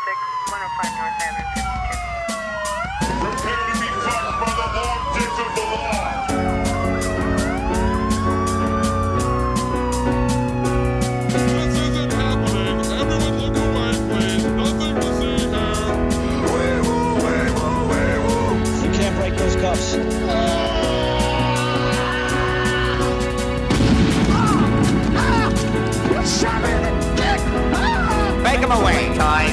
105 North Avenue, 52. Prepare to be fucked by the objects of the law. This isn't happening. Everyone look away, please. Nothing to see here. You can't break those cuffs. Make him away, Ty.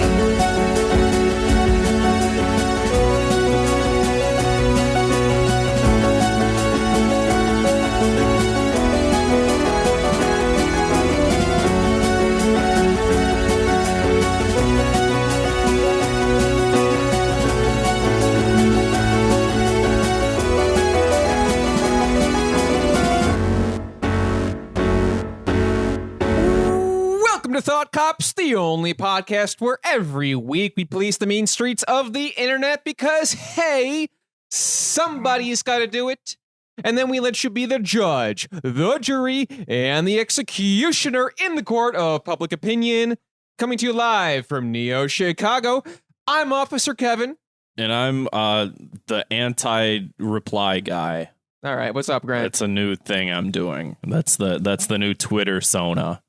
Welcome to Thought Cops, the only podcast where every week we police the mean streets of the internet because, hey, somebody's got to do it. And then we let you be the judge, the jury, and the executioner in the court of public opinion. Coming to you live from Neo Chicago, I'm Officer Kevin. And I'm the anti-reply guy. All right, what's up, Grant? That's a new thing I'm doing. That's the new Twitter persona.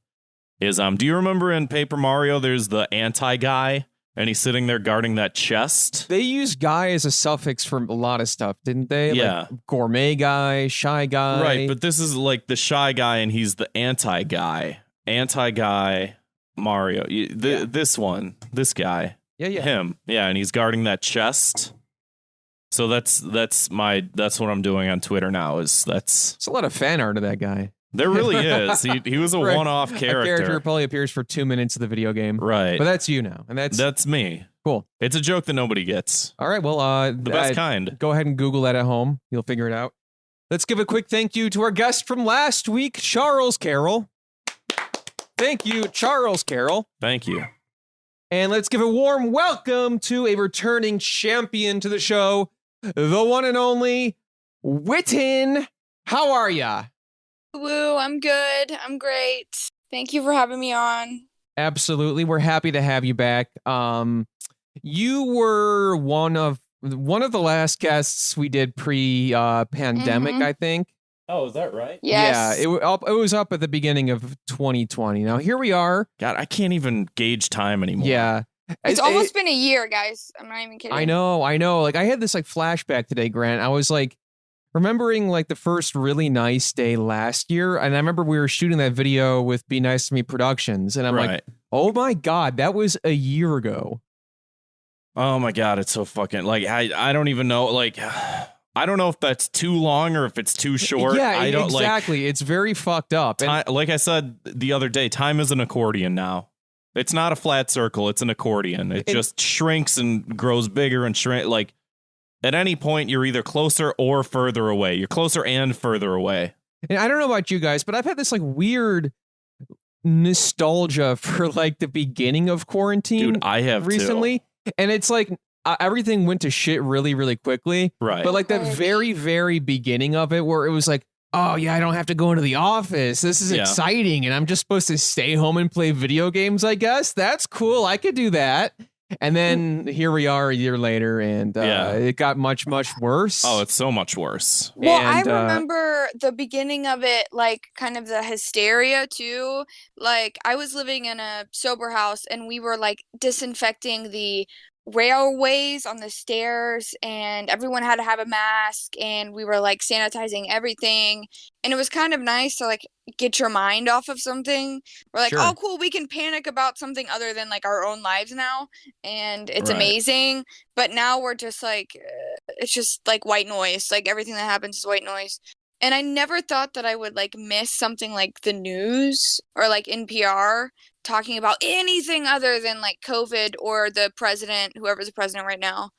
Do you remember in Paper Mario there's the anti-guy and he's sitting there guarding that chest? They used guy as a suffix for a lot of stuff, didn't they? Yeah. Like gourmet guy, shy guy. Right, but this is like the shy guy and he's the anti-guy. Anti-guy Mario. This guy. Yeah. Him. Yeah, and he's guarding that chest. So that's what I'm doing on Twitter now. It's a lot of fan art of that guy. There really is. He was a Right. one-off character. A character who probably appears for 2 minutes of the video game. Right. But that's you now. And That's me. cool. It's a joke that nobody gets. All right. Well, The best kind. Go ahead and Google that at home. You'll figure it out. Let's give a quick thank you to our guest from last week, Charles Carroll. Thank you, Charles Carroll. Thank you. And let's give a warm welcome to a returning champion to the show, the one and only Witten. How are ya? Woo, I'm good. I'm great. Thank you for having me on. Absolutely. We're happy to have you back. You were one of the last guests we did pre-pandemic, I think. Oh, is that right? Yes. Yeah, it was up at the beginning of 2020. Now, here we are. God, I can't even gauge time anymore. Yeah. It's almost been a year, guys. I'm not even kidding. I know. Like, I had this, like, flashback today, Grant. I was, like, remembering, like, the first really nice day last year. And I remember we were shooting that video with Be Nice to Me Productions. And I'm like, oh, my God, that was a year ago. Oh, my God, it's so fucking, like, I don't even know, like... I don't know if that's too long or if it's too short. Yeah, I don't, exactly. It's very fucked up. And like I said the other day, time is an accordion now. It's not a flat circle. It's an accordion. It just shrinks and grows bigger and shrink. Like, at any point, you're either closer or further away. You're closer and further away. And I don't know about you guys, but I've had this, like, weird nostalgia for, like, the beginning of quarantine. Dude, I have recently. too. And it's like... everything went to shit really, really quickly. Right. But like that very, very beginning of it where it was like, oh yeah, I don't have to go into the office. This is exciting. And I'm just supposed to stay home and play video games, I guess. That's cool. I could do that. And then here we are a year later and it got much, much worse. Oh, it's so much worse. Well, And, I remember the beginning of it, like kind of the hysteria too. Like I was living in a sober house and we were like disinfecting the railways on the stairs and everyone had to have a mask and we were like sanitizing everything and it was kind of nice to like get your mind off of something. We're like, oh cool, we can panic about something other than like our own lives now and it's amazing. But now we're just like it's just like white noise. Like everything that happens is white noise. And I never thought that I would like miss something like the news or like NPR talking about anything other than like COVID or the president, whoever's the president right now.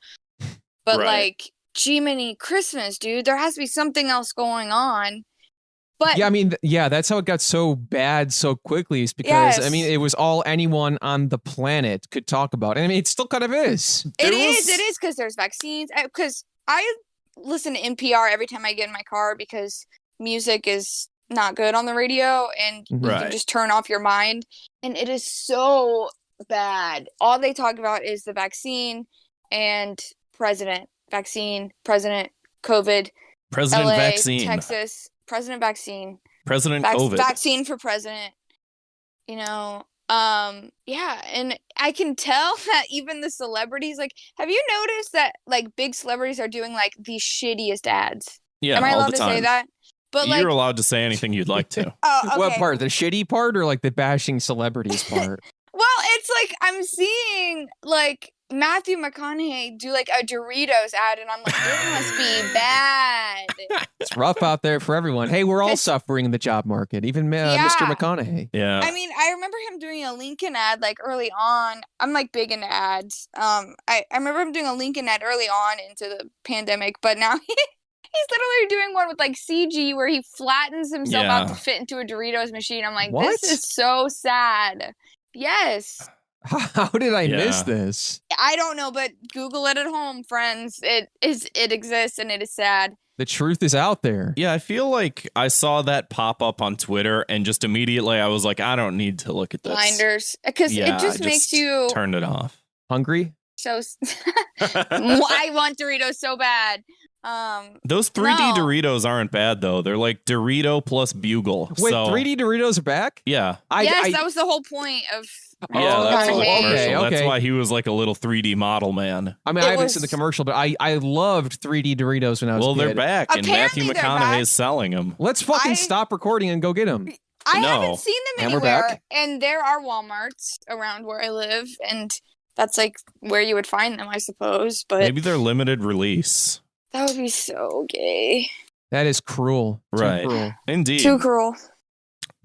But like, Jiminy Christmas, dude, there has to be something else going on. But yeah, I mean, yeah, that's how it got so bad so quickly is because, I mean, it was all anyone on the planet could talk about. And I mean, it still kind of is. It is because there's vaccines. Because I listen to NPR every time I get in my car because music is not good on the radio and you can just turn off your mind. And it is so bad. All they talk about is the vaccine and president. Vaccine, president, COVID, President LA, vaccine. Texas, president vaccine. President COVID. Vaccine for president. You know, yeah, and I can tell that even the celebrities, like, have you noticed that, like, big celebrities are doing, like, the shittiest ads? Yeah, Am I all allowed the to time. say that? But, You're like, allowed to say anything you'd like to. oh, okay. What part? The shitty part or like the bashing celebrities part? Well, it's like I'm seeing, like, Matthew McConaughey do, like, a Doritos ad, and I'm like, this must be bad. It's rough out there for everyone. Hey, we're all It's- suffering in the job market, even Yeah. Mr. McConaughey. Yeah. I mean, I remember him doing a Lincoln ad, like, early on. I'm, like, big into ads. I remember him doing a Lincoln ad early on into the pandemic, but now he's literally doing one with, like, CG where he flattens himself out to fit into a Doritos machine. I'm like, What? this is so sad. Yes. How did I miss Yeah. this? I don't know, but Google it at home, friends. It exists and it is sad. The truth is out there. Yeah, I feel like I saw that pop up on Twitter and just immediately I was like, I don't need to look at this. Blinders. Because Yeah, it just makes just you turned it off. Hungry? so I want Doritos so bad. Those 3D No. Doritos aren't bad though. They're like Dorito plus Bugle. Wait, so, 3D Doritos are back? Yeah. Yes, that was the whole point of Yeah, Oh, that's the okay, commercial. That's okay. why he was like a little 3D model man. I mean, It I haven't was- seen the commercial, but I loved 3D Doritos when I was Well, a they're kid. back, and Matthew Apparently they're McConaughey back. is selling them. Let's fucking I- stop recording and go get them. I No. haven't seen them And we're anywhere. back. And there are Walmarts around where I live, and that's like where you would find them, I suppose. But Maybe they're limited release. that would be so gay. That is cruel. Too Right. cruel. Indeed. Too cruel.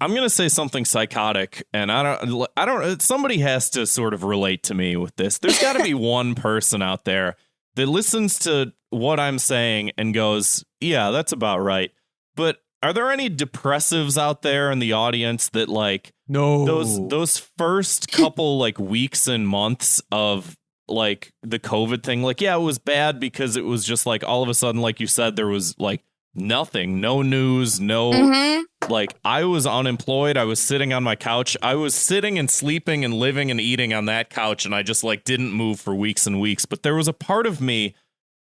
I'm gonna say something psychotic, and I don't. Somebody has to sort of relate to me with this. There's got to be one person out there that listens to what I'm saying and goes, "Yeah, that's about right." But are there any depressives out there in the audience that like No. those first couple like weeks and months of like the COVID thing? Like, yeah, it was bad because it was just like all of a sudden, like you said, there was like nothing, no news, no. Mm-hmm. Like, I was unemployed. I was sitting on my couch. I was sitting and sleeping and living and eating on that couch, and I just like didn't move for weeks and weeks. But there was a part of me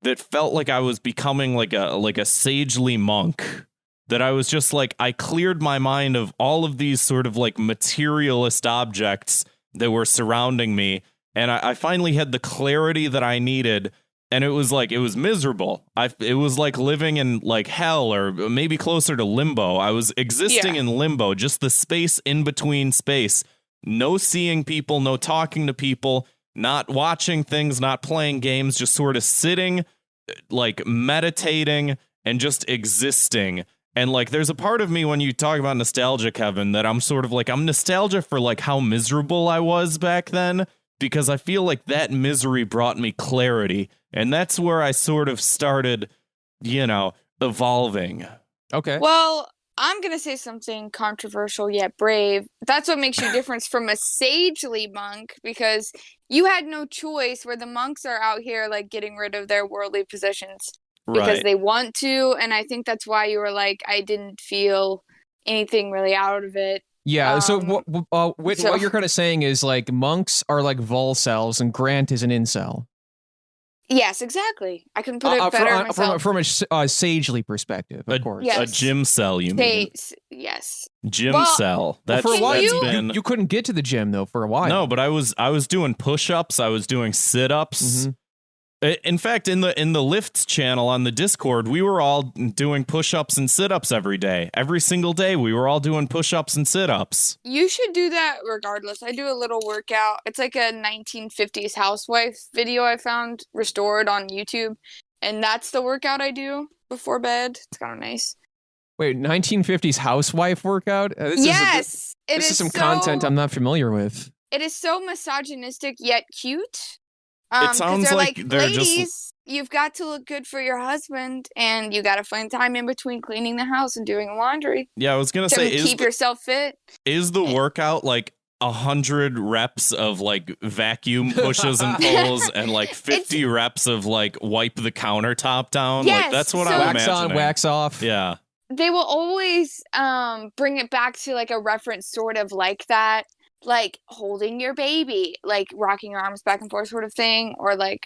that felt like I was becoming like a sagely monk. That I was just like, I cleared my mind of all of these sort of like materialist objects that were surrounding me, and I finally had the clarity that I needed. And it was like, it was miserable. It was like living in like hell, or maybe closer to limbo. I was existing in limbo, just the space in between space. No seeing people, no talking to people, not watching things, not playing games, just sort of sitting, like meditating and just existing. And like, there's a part of me when you talk about nostalgia, Kevin, that I'm sort of like, I'm nostalgia for like how miserable I was back then, because I feel like that misery brought me clarity. And that's where I sort of started, evolving. Okay. Well, I'm going to say something controversial yet brave. That's what makes you different from a sagely monk, because you had no choice, where the monks are out here like getting rid of their worldly possessions because Right. they want to. And I think that's why you were like, I didn't feel anything really out of it. Yeah, so what so- you're kind of saying is like monks are like vol cells and Grant is an incel. Yes, exactly. I couldn't put it better myself. From a sagely perspective, of course. Yeah. A gym cell, you mean? Yes. Gym Well, cell. That's, for a while, that's you- been... you couldn't get to the gym though for a while. No, but I was doing push-ups. I was doing sit-ups. Mhm. In fact, in the lifts channel on the Discord, we were all doing push-ups and sit-ups every day. Every single day, we were all doing push-ups and sit-ups. You should do that regardless. I do a little workout. It's like a 1950s housewife video I found restored on YouTube. And that's the workout I do before bed. It's kind of nice. Wait, 1950s housewife workout? Yes! This is some content I'm not familiar with. It is so misogynistic yet cute. It 'cause sounds they're like they're ladies, just- you've got to look good for your husband, and you got to find time in between cleaning the house and doing laundry Yeah, I was gonna to say, keep yourself fit. is the workout like 100 reps of like vacuum pushes and pulls and like 50 reps of like wipe the countertop down? Yes, Like that's what so- I'm Wax imagining. on, wax off. Yeah. They will always bring it back to like a reference sort of like that. like holding your baby, like rocking your arms back and forth sort of thing, or like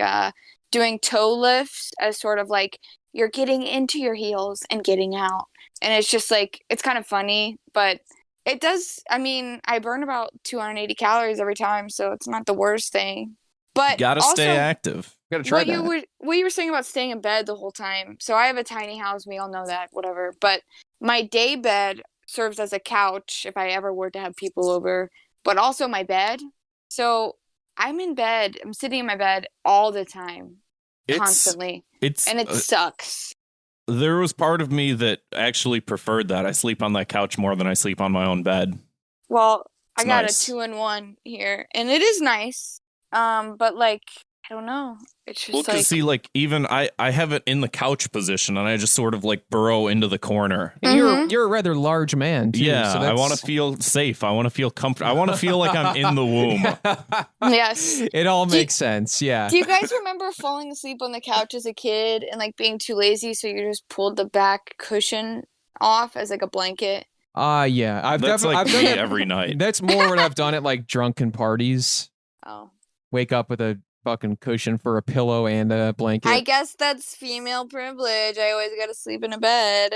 doing toe lifts as sort of like you're getting into your heels and getting out. And it's just like, it's kind of funny, but it does, I mean, I burn about 280 calories every time, so it's not the worst thing. But Gotta also, stay active. Gotta try what that. you were saying about staying in bed the whole time. So I have a tiny house, we all know that, whatever. But my day bed serves as a couch if I ever were to have people over, but also my bed. So I'm in bed, I'm sitting in my bed all the time, constantly. And it sucks. There was part of me that actually preferred that. I sleep on that couch more than I sleep on my own bed. Well, I got nice. a 2-in-1 here, and it is nice. But like, I don't know. It's just Well, because like, see, like, even I have it in the couch position, and I just sort of like burrow into the corner. And you're a rather large man, too. Yeah, so I want to feel safe. I want to feel comfortable. I want to feel like I'm in the womb. yes. It all makes sense, yeah. Do you guys remember falling asleep on the couch as a kid and like being too lazy, so you just pulled the back cushion off as like a blanket? Yeah. I've That's definitely like I've done me it every night. That's more when I've done it like drunken parties. Oh. Wake up with a fucking cushion for a pillow and a blanket. I guess that's female privilege. I always gotta sleep in a bed.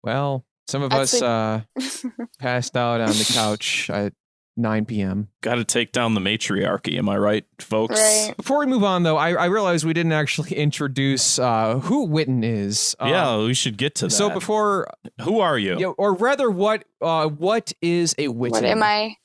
Well, some of I'd us sleep- passed out on the couch at 9 p.m. Got to take down the matriarchy. Am I right, folks? Right. Before we move on, though, I realized we didn't actually introduce who Witten is. Yeah, we should get to that. So before, Who are you? yeah, or rather, what is a Witten? What am I?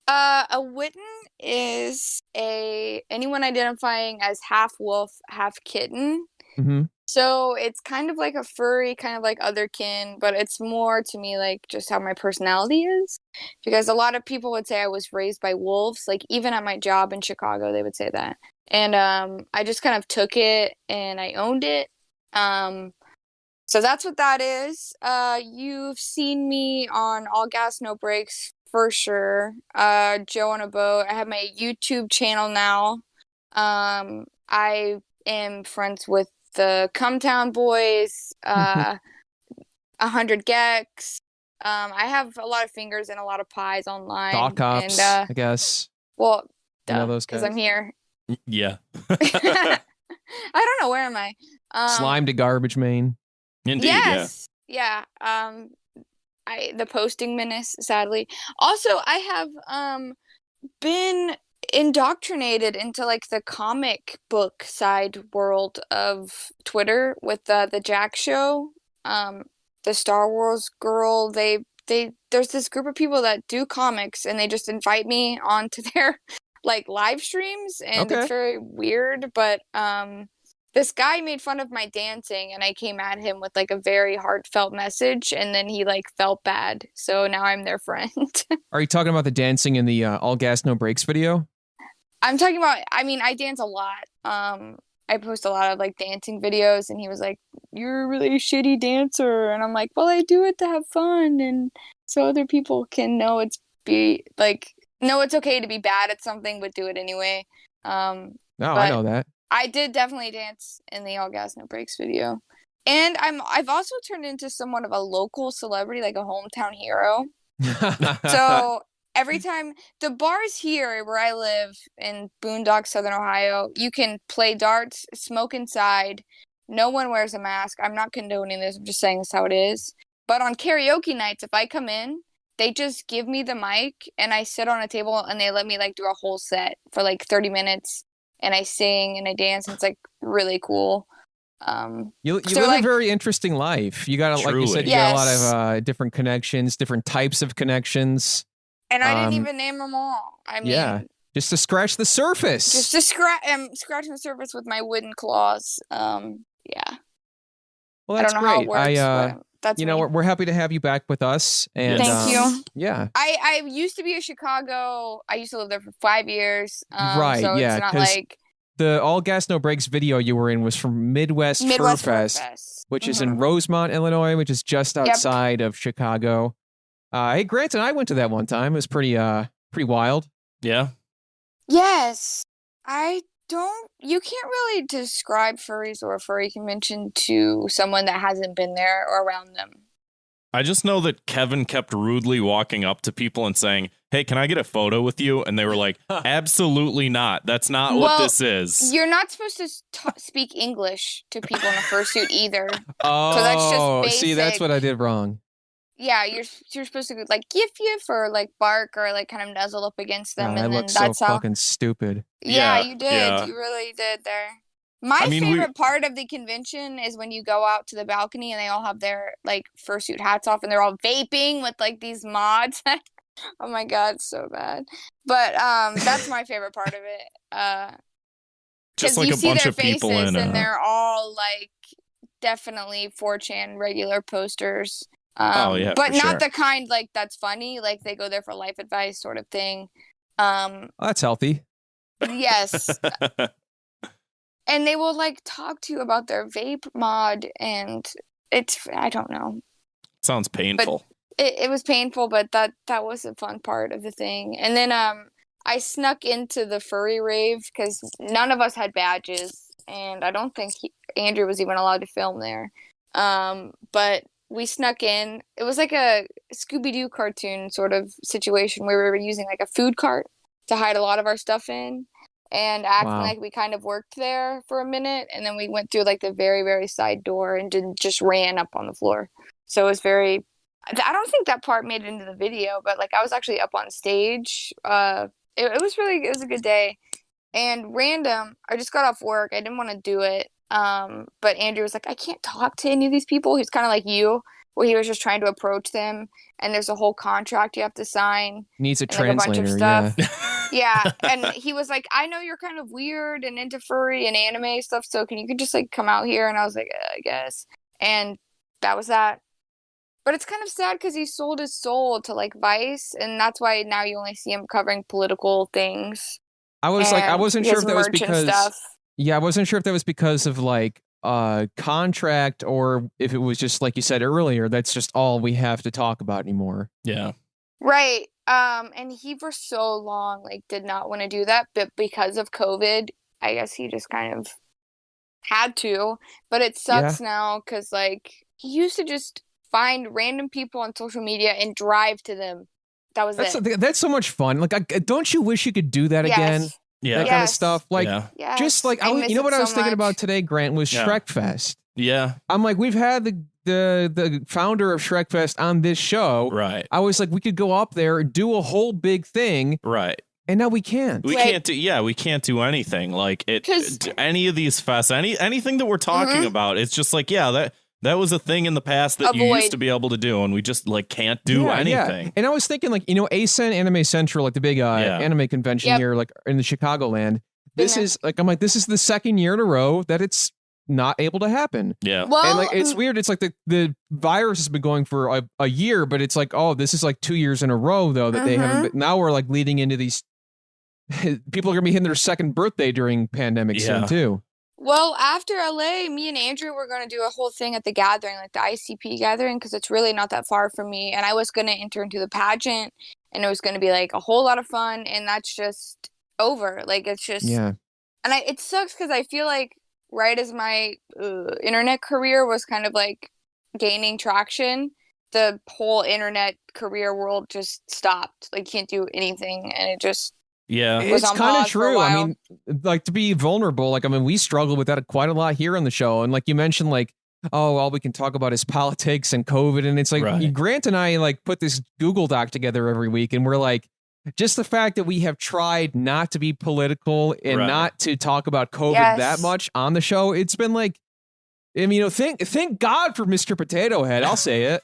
A Witten is anyone identifying as half wolf, half kitten. Mm-hmm. So it's kind of like a furry, kind of like otherkin, but it's more to me like just how my personality is. Because a lot of people would say I was raised by wolves. Like even at my job in Chicago, they would say that. And I just kind of took it and I owned it. So that's what that is. You've seen me on All Gas No Brakes for sure. Joe on a Boat. I have my YouTube channel now. I am friends with the Cumtown Boys, 100 Gex. I have a lot of fingers and a lot of pies online. Doc Cops, and, I guess. well, You know those because guys? I'm here. Yeah. I don't know, where am I? Slime to Garbage Man. Indeed, Yes. Yeah. The posting menace, sadly. Also, I have been indoctrinated into like the comic book side world of Twitter with the Jack Show, the Star Wars girl. There's this group of people that do comics, and they just invite me onto their like live streams, and Okay. it's very weird. But this guy made fun of my dancing, and I came at him with like a very heartfelt message, and then he like felt bad. So now I'm their friend. Are you talking about the dancing in the All Gas No Brakes video? I'm talking about, I mean, I dance a lot. I post a lot of like dancing videos, and he was like, "You're a really shitty dancer." And I'm like, "Well, I do it to have fun, and so other people can know it's okay to be bad at something, but do it anyway." No, but I know that. I did definitely dance in the All Gas No Brakes video. And I've also turned into somewhat of a local celebrity, like a hometown hero. So every time the bars here where I live in Boondock, Southern Ohio, you can play darts, smoke inside. No one wears a mask. I'm not condoning this. I'm just saying this how it is. But on karaoke nights, if I come in, they just give me the mic and I sit on a table and they let me like do a whole set for like 30 minutes. And I sing and I dance, and it's like really cool. You so, live like, a very interesting life. You got, like you said, you Yes. got a lot of different connections, different types of connections. And I didn't even name them all. I mean, Yeah, just to scratch the surface. just to scratching the surface with my wooden claws. Yeah. Well, I that's don't know great. how it works, but that's me. we're happy to have you back with us. And Thank you. Yeah. I used to be in Chicago. I used to live there for 5 years. Right, So yeah, it's not 'cause like The All Gas No Brakes video you were in was from Midwest Fur Fest, which is in Rosemont, Illinois, which is just outside of Chicago. Hey, Grant and I went to that one time. It was pretty wild. Yeah. Yes. You can't really describe furries or a furry convention to someone that hasn't been there or around them. I just know that Kevin kept rudely walking up to people and saying, hey, can I get a photo with you? And they were like, absolutely not. That's not what Well, this is. You're not supposed to speak English to people in a fursuit either. Oh, So that's just see, that's basic. what I did wrong. Yeah, you're supposed to like yiff or like bark or like kind of nuzzle up against them, God, I and then look so that's how. fucking stupid. Yeah, Yeah, you did. yeah. You really did there. My I mean, favorite part of the convention is when you go out to the balcony and they all have their like fursuit hats off and they're all vaping with like these mods. Oh my god, it's so bad. But that's my favorite part of it. Just 'Cause like you a see bunch their of people faces in and they're all like definitely 4chan regular posters. Oh, yeah, but for not sure. the kind like that's funny, like they go there for life advice sort of thing. Oh, that's healthy. Yes. And they will like talk to you about their vape mod, and I don't know. Sounds painful. It was painful, but that was a fun part of the thing. And then I snuck into the furry rave because none of us had badges, and I don't think Andrew was even allowed to film there. But we snuck in. It was like a Scooby-Doo cartoon sort of situation where we were using like a food cart to hide a lot of our stuff in. And acting Wow. like we kind of worked there for a minute, and then we went through like the very, very side door and just ran up on the floor. So it was very. I don't think that part made it into the video, but like I was actually up on stage. It was a good day, and random. I just got off work. I didn't want to do it. But Andrew was like, I can't talk to any of these people. He's kind of like you, where he was just trying to approach them, and there's a whole contract you have to sign. Needs a and, like, a bunch of translator, stuff. yeah. Yeah, and he was like, I know you're kind of weird and into furry and anime stuff, so can you just like come out here? And I was like, I guess. And that was that. But it's kind of sad because he sold his soul to like Vice, and that's why now you only see him covering political things. I was like, I and wasn't sure his if that was merch and because. stuff. Yeah, I wasn't sure if that was because of like contract or if it was just like you said earlier, that's just all we have to talk about anymore. Yeah. Right. And he for so long like did not want to do that, but because of COVID, I guess he just kind of had to. But it sucks now because like he used to just find random people on social media and drive to them. That was it. That's so much fun. Like, don't you wish you could do that again? Yeah. That kind of Yes. stuff. Like, Yes. just like miss you know it what I so was thinking much. about today, Grant, was Yeah. Shrek Fest. Yeah. I'm like, we've had the founder of Shrek Fest on this show. Right. I was like, we could go up there and do a whole big thing, Right. and now we can't. We Like- can't do. Yeah, we can't do anything like it. 'Cause- Any of these fests, anything that we're talking about, it's just like, yeah, that was a thing in the past that you Avoid. used to be able to do, and we just like can't do anything. And I was thinking, like, ACEN Anime Central, like the big anime convention Yep. here, like in the Chicagoland. Been This there. is like, I'm like, this is the second year in a row that it's not able to happen. Yeah. Well, And like, it's weird. It's like the virus has been going for a year, but it's like, oh, this is like 2 years in a row though that they haven't. Now we're like leading into these. People are gonna be hitting their second birthday during pandemic soon too. Well, after LA, me and Andrew were going to do a whole thing at the gathering, like the ICP gathering, because it's really not that far from me. And I was going to enter into the pageant, and it was going to be like a whole lot of fun. And that's just over. Like, it's just. Yeah. And it sucks because I feel like right as my internet career was kind of like gaining traction, the whole internet career world just stopped. Like, can't do anything. And it just. Yeah. was It's on kind of pause for a true. I while. mean, like to be vulnerable, like, I mean, we struggle with that quite a lot here on the show. And like you mentioned, like, oh, all we can talk about is politics and COVID. And it's like, Right. Grant and I like put this Google Doc together every week. And we're like, just the fact that we have tried not to be political and Right. not to talk about COVID Yes. that much on the show, it's been like, I mean, thank God for Mr. Potato Head. I'll say it.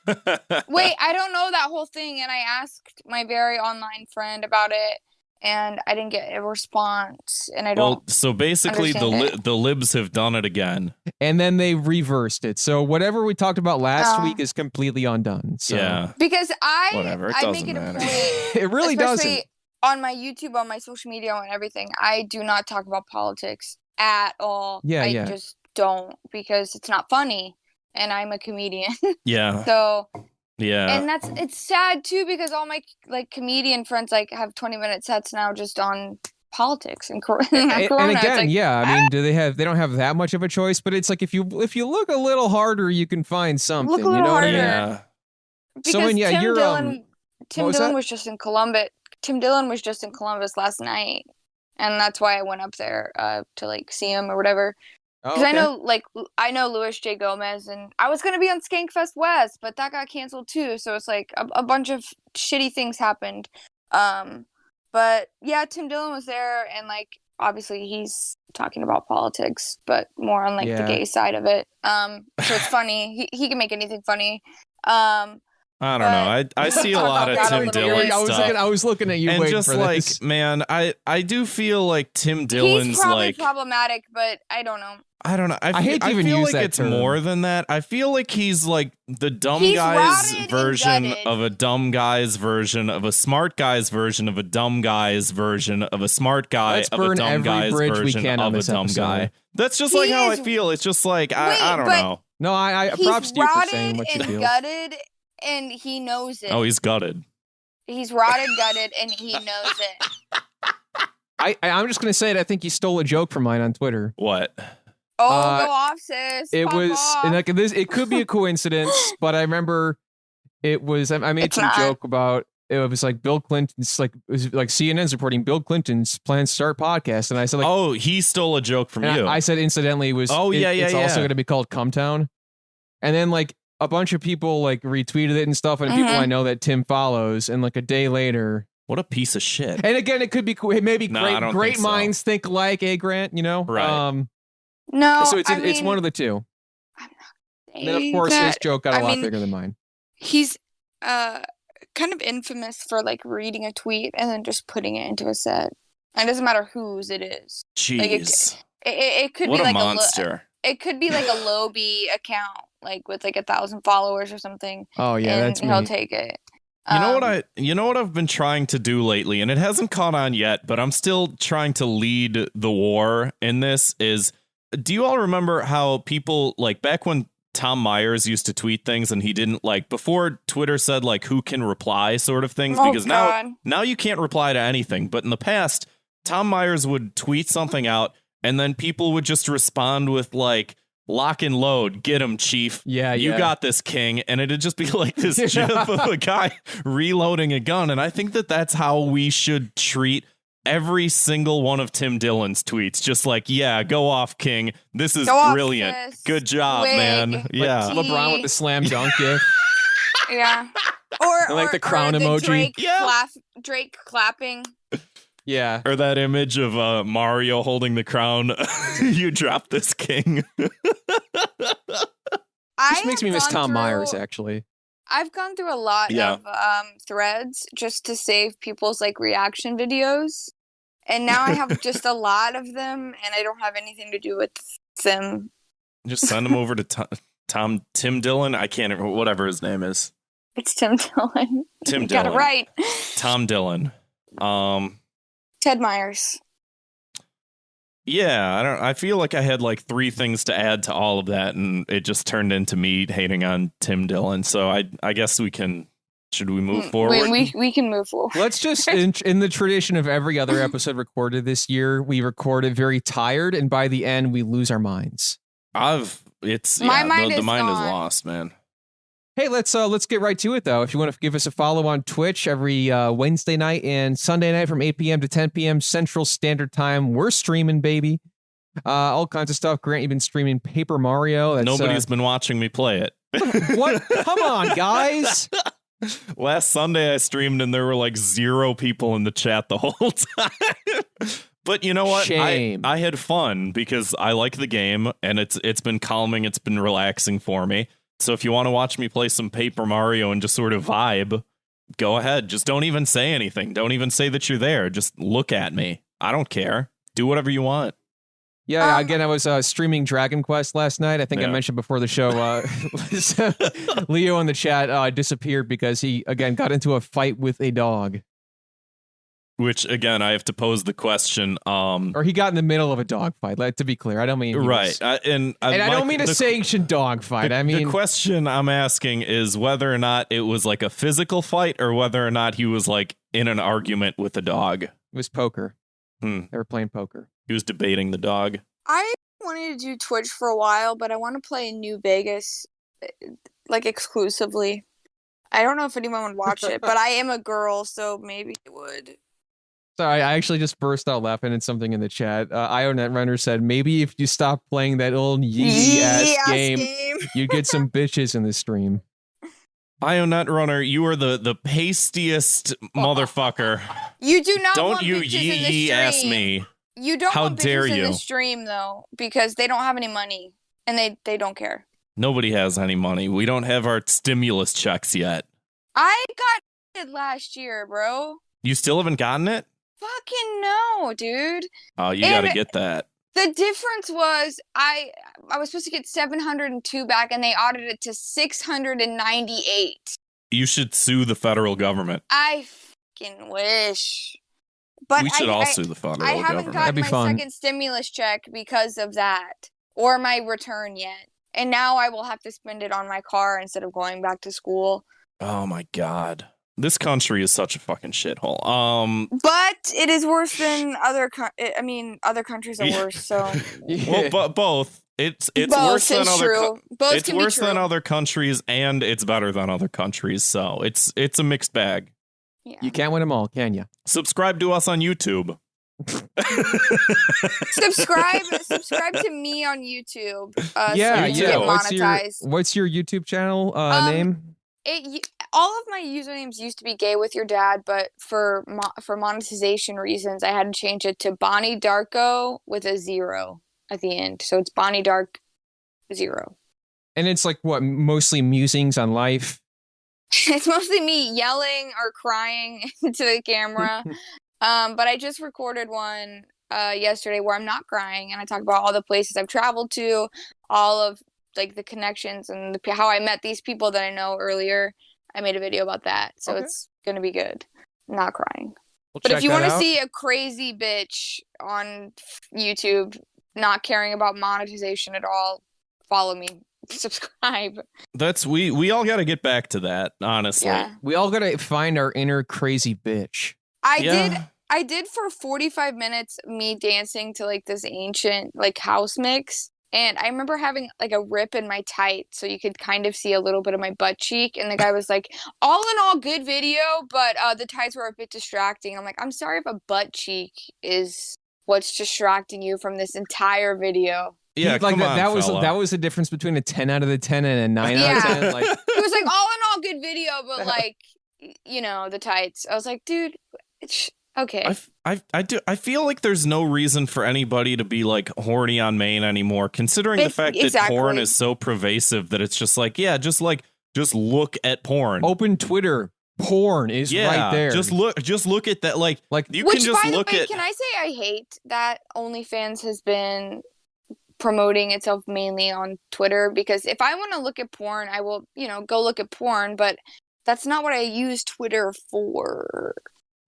Wait, I don't know that whole thing. And I asked my very online friend about it. And I didn't get a response, and I don't. Well, so basically, understand the libs have done it again. And then they reversed it. So whatever we talked about last Oh. week is completely undone. So Yeah. Because Whatever, it I doesn't make it a matter. point, it really especially doesn't. on my YouTube, on my social media, and everything. I do not talk about politics at all. Yeah, I yeah. just don't because it's not funny, and I'm a comedian. Yeah. So, Yeah. and it's sad too because all my like comedian friends like have 20-minute sets now just on politics and corona. And It's again, like, yeah, I mean, they don't have that much of a choice, but it's like if you look a little harder, you can find something. Look a little you know what I mean? harder. Yeah. Because So when Tim you're Dillon, what was Dillon that? was just in Columbus. Tim Dillon was just in Columbus last night, and that's why I went up there to like see him or whatever. Because I know Louis J. Gomez, and I was gonna be on Skankfest West, but that got canceled too. So it's like a bunch of shitty things happened. But yeah, Tim Dillon was there, and like obviously he's talking about politics, but more on like the gay side of it. So it's funny. He can make anything funny. I don't know. I see a lot of Tim Dillon stuff. I was looking at you, and just for like, this. man, I do feel like Tim Dillon's he's probably like problematic, but I don't know. I don't know. I hate to even feel use like that it's term. more than that. I feel like he's like the dumb He's guy's rotted and version gutted. of a dumb guy's version of a smart guy's version of a dumb guy's version of a smart guy Let's of burn a dumb every guy's bridge we version can on of a this dumb episode. guy. That's just like He how I is- feel. It's just like Wait, I don't but- know. No, I He's props to you for saying rotted what you and feel. gutted, and he knows it. Oh, he's gutted. He's rotted, gutted, and he knows it. I'm just gonna say it. I think you stole a joke from mine on Twitter. What? Oh, Uh, go off, sis. It Pop was off. and like this. It could be a coincidence, but I remember it was. I made It's some not. joke about it was like Bill Clinton's like it was like CNN's reporting Bill Clinton's plans to start podcast, and I said like Oh, he stole a joke from and you. I said incidentally it was it's also going to be called Cumtown, and then like a bunch of people like retweeted it and stuff, and people I know that Tim follows, and like a day later. What a piece of shit. And again, it could be maybe No, I don't great think so. minds think alike, Grant? You know, Right. No, So it's I it's mean, one of the two. And then of saying course his that- joke got a I lot mean, bigger than mine. He's kind of infamous for like reading a tweet and then just putting it into a set. And it doesn't matter whose it is. Jeez. It could What be a like monster. it could be like a Lobby account, like with like 1,000 followers or something. Oh yeah, and that's he'll me. take it. You know what I've been trying to do lately, and it hasn't caught on yet, but I'm still trying to lead the war in this is, do you all remember how people, like back when Tom Myers used to tweet things and he didn't like, before Twitter said like who can reply sort of things, Oh, because God. now you can't reply to anything, but in the past, Tom Myers would tweet something out and then people would just respond with like, lock and load, get him, chief. Yeah, you got this, king. And it'd just be like this gif of a guy reloading a gun. And I think that that's how we should treat every single one of Tim Dillon's tweets. Just like, yeah, go off, king. This is Go off, brilliant. sis. Good job, Wig. man. Yeah. LeBron with the slam dunk gif. Yeah. Or And, like, the crown or the emoji. Drake, Yeah. Drake clapping. Yeah. Or that image of Mario holding the crown. You drop this, king. Which makes me miss Tom Myers, actually. I've gone through a lot Yeah. of threads just to save people's like reaction videos. And now I have just a lot of them and I don't have anything to do with them. Just send him over to Tim Dillon. I can't remember, whatever his name is. It's Tim Dillon. Tim You got it Dillon. right. Tom Dillon. Ted Myers. Yeah, I feel like I had like 3 things to add to all of that, and it just turned into me hating on Tim Dillon. So I guess should we move forward? We can move forward. Let's just, in the tradition of every other episode recorded this year, we record it very tired, and by the end, we lose our minds. My mind the is mind is gone. lost, man. Hey, let's get right to it, though. If you want to give us a follow on Twitch every Wednesday night and Sunday night from 8 p.m. to 10 p.m. Central Standard Time, we're streaming, baby. All kinds of stuff. Grant, you've been streaming Paper Mario. That's, Nobody's been watching me play it. What? Come on, guys. Last Sunday I streamed and there were like 0 people in the chat the whole time. But you know what? Shame. I had fun because I like the game and it's been calming, it's been relaxing for me. So if you want to watch me play some Paper Mario and just sort of vibe, go ahead. Just don't even say anything. Don't even say that you're there. Just look at me. I don't care. Do whatever you want. Yeah, again, I was streaming Dragon Quest last night. I think I Yeah. mentioned before the show, Leo in the chat disappeared because he, again, got into a fight with a dog. Which, again, I have to pose the question. Or he got in the middle of a dog fight, like, to be clear. I don't mean... he Right. was- And I don't mean a sanctioned dog fight. I mean... the question I'm asking is whether or not it was like a physical fight or whether or not he was like in an argument with a dog. It was poker. Hmm. They were playing poker. He was debating the dog. I wanted to do Twitch for a while, but I want to play in New Vegas, like exclusively. I don't know if anyone would watch it, but I am a girl, so maybe it would. Sorry, I actually just burst out laughing at something in the chat. Ionet Runner said, maybe if you stop playing that old yee-ass game, you'd get some bitches in the stream. Ionut Runner, you are the pastiest motherfucker. You do not Don't want you bitches in the stream. yee-ass me. You don't How want dare bitches in you. the stream, though, because they don't have any money, and they don't care. Nobody has any money. We don't have our stimulus checks yet. I got it last year, bro. You still haven't gotten it? Fucking no, dude. Oh, you And gotta get that. The difference was I was supposed to get 702 back, and they audited it to 698. You should sue the federal government. I fucking wish. But We should all sue the federal I haven't government. gotten That'd be my fun. second stimulus check because of that, or my return yet. And now I will have to spend it on my car instead of going back to school. Oh my god. This country is such a fucking shithole. But it is worse than other countries are worse, so Well, but both. It's both worse than is other true. Both it's can worse be true. than other countries, and it's better than other countries. So it's a mixed bag. Yeah. You can't win them all, can you? Subscribe to us on YouTube. subscribe to me on YouTube. So you can get monetized. What's your YouTube channel name? All of my usernames used to be Gay with Your Dad, but for monetization reasons, I had to change it to Bonnie Darko with a 0 at the end. So it's Bonnie Dark 0. And it's like what, mostly musings on life? It's mostly me yelling or crying into the camera. But I just recorded one yesterday where I'm not crying, and I talk about all the places I've traveled to, all of like the connections and how I met these people that I know earlier. I made a video about that, so it's gonna be good. I'm not crying. But if you want to see a crazy bitch on YouTube not caring about monetization at all, follow me. Subscribe. That's we all got to get back to that, honestly. Yeah. We all gotta find our inner crazy bitch. I did for 45 minutes me dancing to like this ancient like house mix, and I remember having like a rip in my tight so you could kind of see a little bit of my butt cheek, and the guy was like, all in all good video, but the tights were a bit distracting. I'm like, I'm sorry if a butt cheek is what's distracting you from this entire video. Yeah, like come on, that fella. was the difference between a 10 out of 10 and a 9 out of 10. Like, It was like all in all good video, but like, you know, the tights. I was like, dude, okay. I feel like there's no reason for anybody to be like horny on main anymore, considering the fact that porn is so pervasive that it's just like, yeah, just look at porn. open Twitter. Porn is right there. Just look at that. Like you Which, can just by the look way, at. can I say I hate that OnlyFans has been promoting itself mainly on Twitter, because if I want to look at porn, I will, go look at porn, but that's not what I use Twitter for.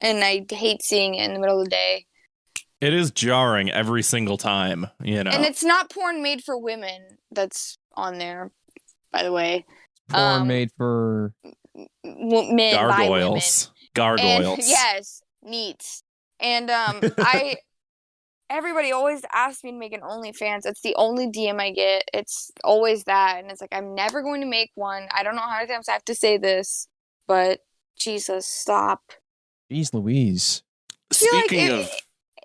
And I hate seeing it in the middle of the day. It is jarring every single time, And it's not porn made for women that's on there, by the way. Porn made for Men gargoyles. by women. Gargoyles. And, yes, neat. And everybody always asks me to make an OnlyFans. It's the only DM I get. It's always that. And it's like, I'm never going to make one. I don't know how many times I have to say this, Jesus, stop. Jeez Louise. Speaking of,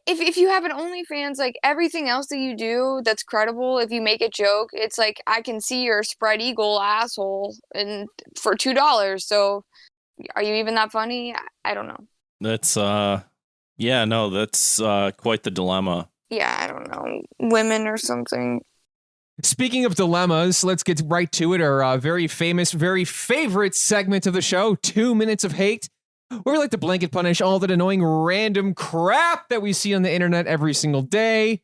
if you have an OnlyFans, like everything else that you do that's credible, if you make a joke, it's like, I can see your spread eagle asshole and for $2. So are you even that funny? I don't know. that's that's quite the dilemma. Yeah, I don't know. Women or something. Speaking of dilemmas, let's get right to it. Our very famous, very favorite segment of the show, 2 Minutes of Hate, where we like to blanket punish all that annoying random crap that we see on the internet every single day.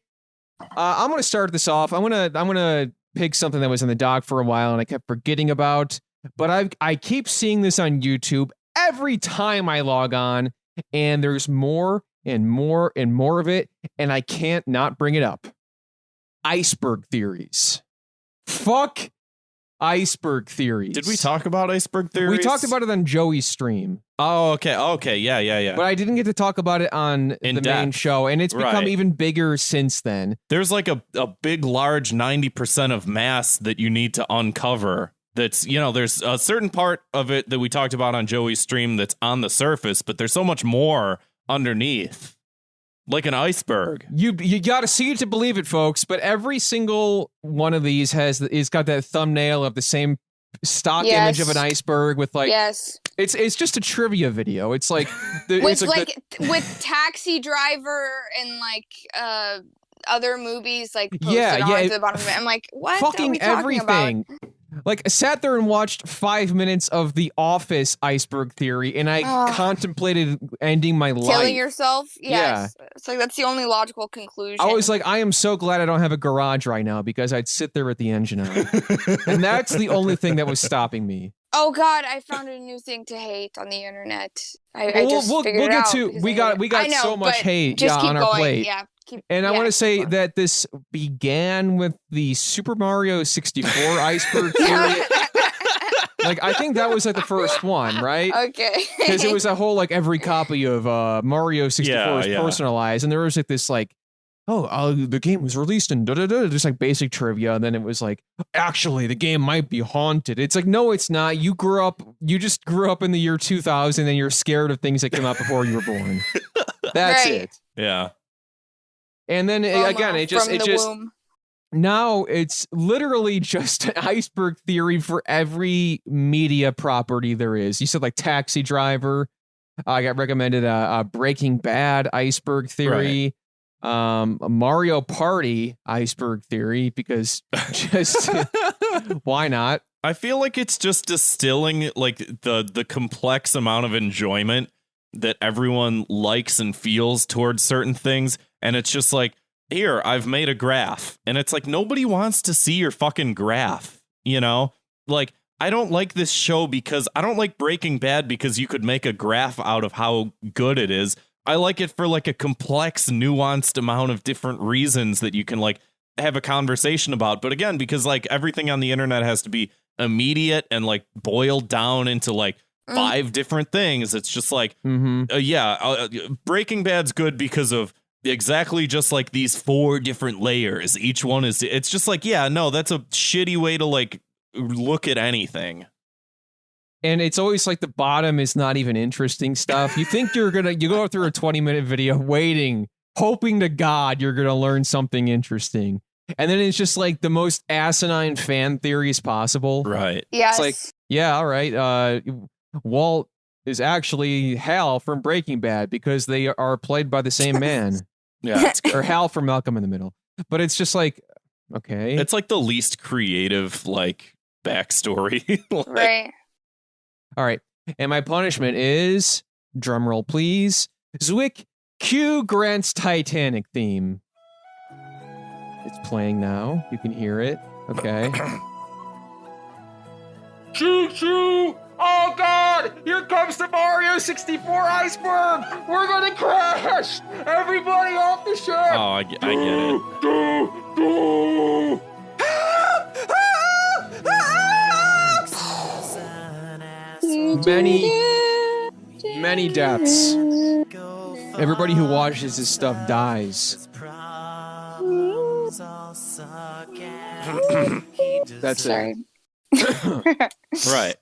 I'm going to start this off. I'm gonna pick something that was in the doc for a while and I kept forgetting about, but I keep seeing this on YouTube every time I log on, and there's more and more and more of it, and I can't not bring it up. Iceberg theories. Fuck iceberg theories. Did we talk about iceberg theories? We talked about it on Joey's stream. Oh, okay. Yeah. But I didn't get to talk about it on the main show, and it's become even bigger since then. There's like a big, large 90% of mass that you need to uncover that's, there's a certain part of it that we talked about on Joey's stream that's on the surface, but there's so much more underneath. Like an iceberg. You got to see it to believe it, folks. But every single one of these is got that thumbnail of the same stock image of an iceberg with like. Yes. It's just a trivia video. It's like with Taxi Driver and like other movies like posted on the bottom of it. I'm like, what? Fucking everything. About? Like, I sat there and watched 5 minutes of The Office iceberg theory, and I contemplated ending my life. Killing yourself? Yes. Yeah. It's like, that's the only logical conclusion. I was like, I am so glad I don't have a garage right now, because I'd sit there with the engine on. And that's the only thing that was stopping me. Oh God, I found a new thing to hate on the internet. We'll get to, we got so much hate on our plate. Yeah. I want to say that this began with the Super Mario 64 iceberg theory. Like, I think that was like the first one, right? Okay. Because it was a whole, like, every copy of Mario 64 is personalized. And there was like this, like, the game was released in just like basic trivia. And then it was like, actually, the game might be haunted. It's like, no, it's not. You just grew up in the year 2000 and you're scared of things that came out before you were born. That's it. Yeah. And then now it's literally just an iceberg theory for every media property there is. You said like Taxi Driver. I got recommended a Breaking Bad iceberg theory, a Mario Party iceberg theory, because just why not? I feel like it's just distilling like the complex amount of enjoyment that everyone likes and feels towards certain things. And it's just like, here, I've made a graph. And it's like, nobody wants to see your fucking graph, Like, I don't like this show because I don't like Breaking Bad because you could make a graph out of how good it is. I like it for like a complex, nuanced amount of different reasons that you can like have a conversation about. But again, because like everything on the internet has to be immediate and like boiled down into like 5 different things. It's just like, Breaking Bad's good because of exactly just like these 4 different layers. Each one is, it's just like, that's a shitty way to like look at anything. And it's always like the bottom is not even interesting stuff. You think you go through a 20-minute video hoping to God you're going to learn something interesting. And then it's just like the most asinine fan theories possible. Right. Yes. It's like, all right. Walt is actually Hal from Breaking Bad because they are played by the same man. Or Hal from Malcolm in the Middle. But it's just like, okay. It's like the least creative, like, backstory. Right. All right. And my punishment is, drumroll please, Zwick, cue Grant's Titanic theme. It's playing now. You can hear it. Okay. Choo choo! Oh God! Here comes the Mario 64 iceberg! We're gonna crash! Everybody off the ship! Oh, I get it. Many deaths. Everybody who watches this stuff dies. That's it. Right.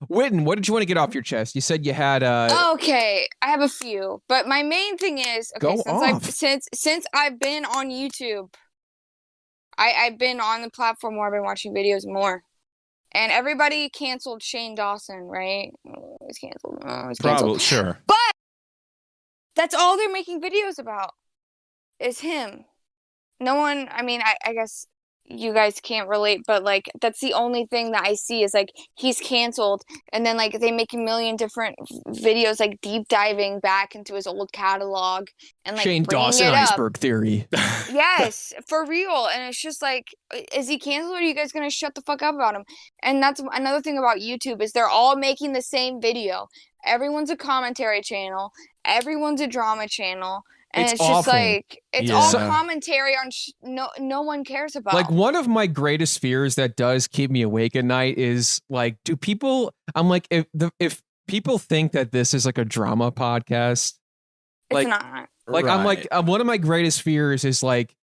Witten, what did you want to get off your chest? You said you had Okay, I have a few, but my main thing is since I've been on YouTube, I've been on the platform where I've been watching videos more, and everybody canceled Shane Dawson, right? He's canceled. He's canceled. Probably, sure. But that's all they're making videos about is him. No one. I mean, I guess you guys can't relate, but like that's the only thing that I see is like he's canceled, and then like they make a million different videos like deep diving back into his old catalog and like Shane Dawson iceberg theory. Yes, for real. And it's just like, is he canceled or are you guys gonna shut the fuck up about him? And that's another thing about YouTube is they're all making the same video. Everyone's a commentary channel, everyone's a drama channel. And it's just awful. Like, it's all commentary on no one cares about. Like, one of my greatest fears that does keep me awake at night is like, I'm like, if people think that this is like a drama podcast, it's not. Like, right. I'm like, one of my greatest fears is like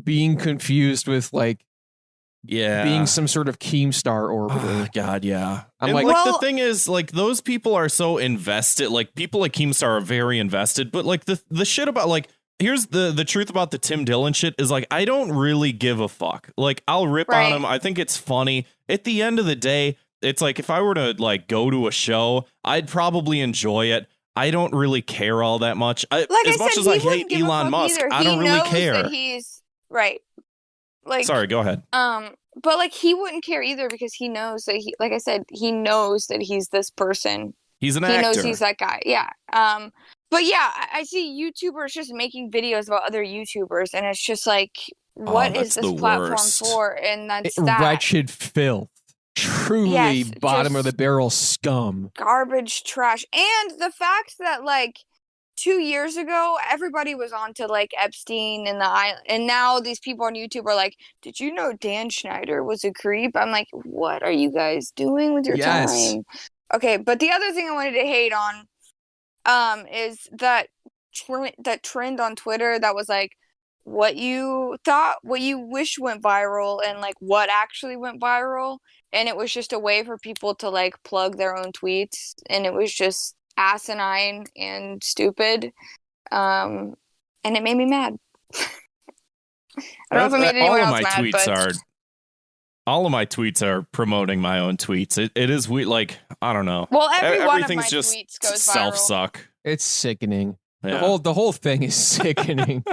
being confused with like Yeah. being some sort of Keemstar orbiter. Oh, God, yeah. I'm And like- the Well- thing is, like, those people are so invested. Like, people like Keemstar are very invested. But, like, the shit about, like, here's the truth about the Tim Dillon shit is, like, I don't really give a fuck. Like, I'll rip on Right. him. I think it's funny. At the end of the day, it's like, if I were to, like, go to a show, I'd probably enjoy it. I don't really care all that much. Like as much I said, as I he wouldn't hate give a Elon fuck Musk, either. I don't really knows care. That he's right. Like, Sorry, go ahead. but like he wouldn't care either because he knows that he, like I said, he knows that he's this person. He's an He actor. knows he's that guy. Yeah. But yeah, I see YouTubers just making videos about other YouTubers, and it's just like, what is that's this the platform worst. for? And that's that Wretched filth. Truly Yes, bottom of just- the barrel scum. garbage trash. And the fact that like 2 years ago, everybody was on to like Epstein and the island, and now these people on YouTube are like, "Did you know Dan Schneider was a creep?" I'm like, "What are you guys doing with your Yes. time?" Okay, but the other thing I wanted to hate on, is that trend on Twitter that was like, what you thought, what you wish went viral, and like what actually went viral, and it was just a way for people to like plug their own tweets, and it was just asinine and stupid, and it made me mad. I don't know if it made anyone all of else my mad, tweets but are all of my tweets are promoting my own tweets. It is we like I don't know. well, every one of my Everything's just tweets goes self viral. suck. It's sickening. Yeah. The whole thing is sickening.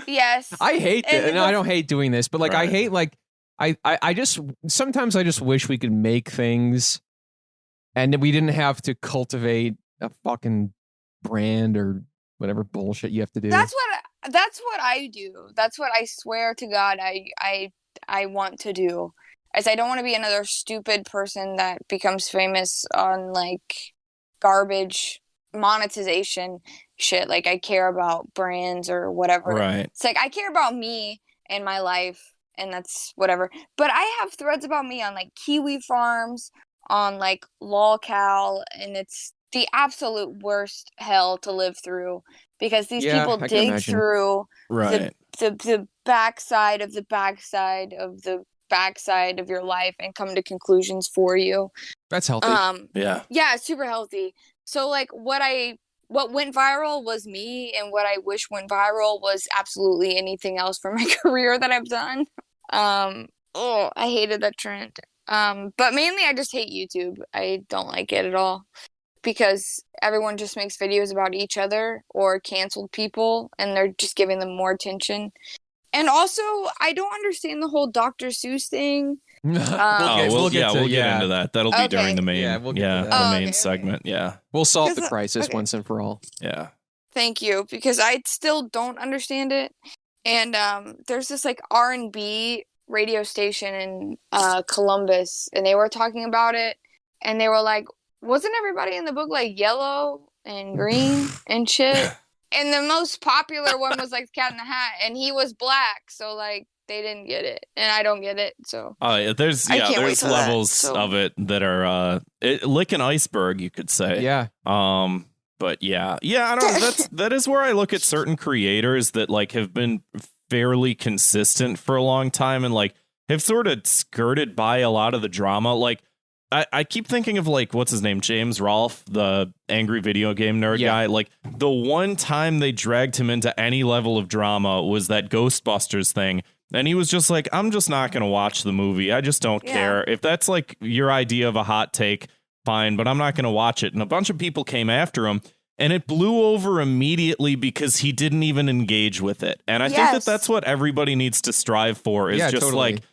Yes, I hate And it, and I don't hate doing this, but like I Right. hate like I just sometimes I just wish we could make things, and we didn't have to cultivate a fucking brand or whatever bullshit you have to do. That's what I do. That's what I swear to God I want to do. As I don't want to be another stupid person that becomes famous on like garbage monetization shit. Like I care about brands or whatever. Right. It's like I care about me and my life, and that's whatever. But I have threads about me on like Kiwi Farms, on like LolCal, and it's the absolute worst hell to live through because these Yeah, people I can dig imagine. through Right. the backside of the backside of the backside of your life and come to conclusions for you. That's healthy. Yeah. Yeah, it's super healthy. So like what went viral was me, and what I wish went viral was absolutely anything else from my career that I've done. I hated that trend. But mainly I just hate YouTube. I don't like it at all because everyone just makes videos about each other or canceled people, and they're just giving them more attention. And also, I don't understand the whole Dr. Seuss thing. We'll We'll get get yeah. into that. That'll be Okay. during the main. Yeah, we'll get to that. the Oh, main okay. segment. Yeah. We'll solve the Because, crisis okay. once and for all. Yeah. Thank you, because I still don't understand it. And there's this like R&B radio station in Columbus, and they were talking about it, and they were like, wasn't everybody in the book like yellow and green and shit? And the most popular one was like Cat in the Hat, and he was black, so like they didn't get it, and I don't get it. So There's I can't wait there's for that, levels so- of it that are like an iceberg, you could say. Yeah. But yeah, I don't know. That is where I look at certain creators that like have been fairly consistent for a long time and like have sort of skirted by a lot of the drama. Like I keep thinking of like what's his name, James Rolfe, the angry video game nerd guy. Like the one time they dragged him into any level of drama was that Ghostbusters thing. And he was just like, I'm just not going to watch the movie. I just don't care. If that's like your idea of a hot take, fine, but I'm not going to watch it. And a bunch of people came after him, and it blew over immediately because he didn't even engage with it. And I think that Yes. that's what everybody needs to strive for is Yeah, just totally. like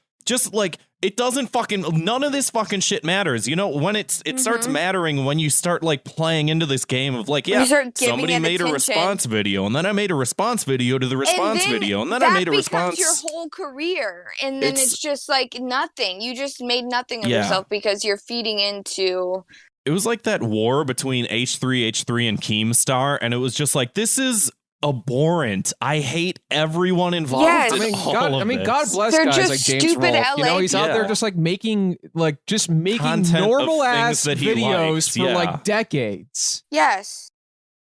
it doesn't fucking none of this fucking shit matters. You know, when it starts mattering when you start like playing into this game of like, When yeah, you start giving somebody it made a attention. response video, and then I made a response video to the response And then video, and then that I made a becomes response. your whole career, and then It's- it's just like nothing. You just made nothing of Yeah. yourself because you're feeding into. It was like that war between H3 and Keemstar, and it was just like, this is abhorrent. I hate everyone involved. Yes. in I mean, all God, of I mean, this. God bless They're guys just like James stupid Rolfe. You know, LA he's out there Yeah. just like making Content of normal things ass that he videos likes, for yeah. like decades. Yes.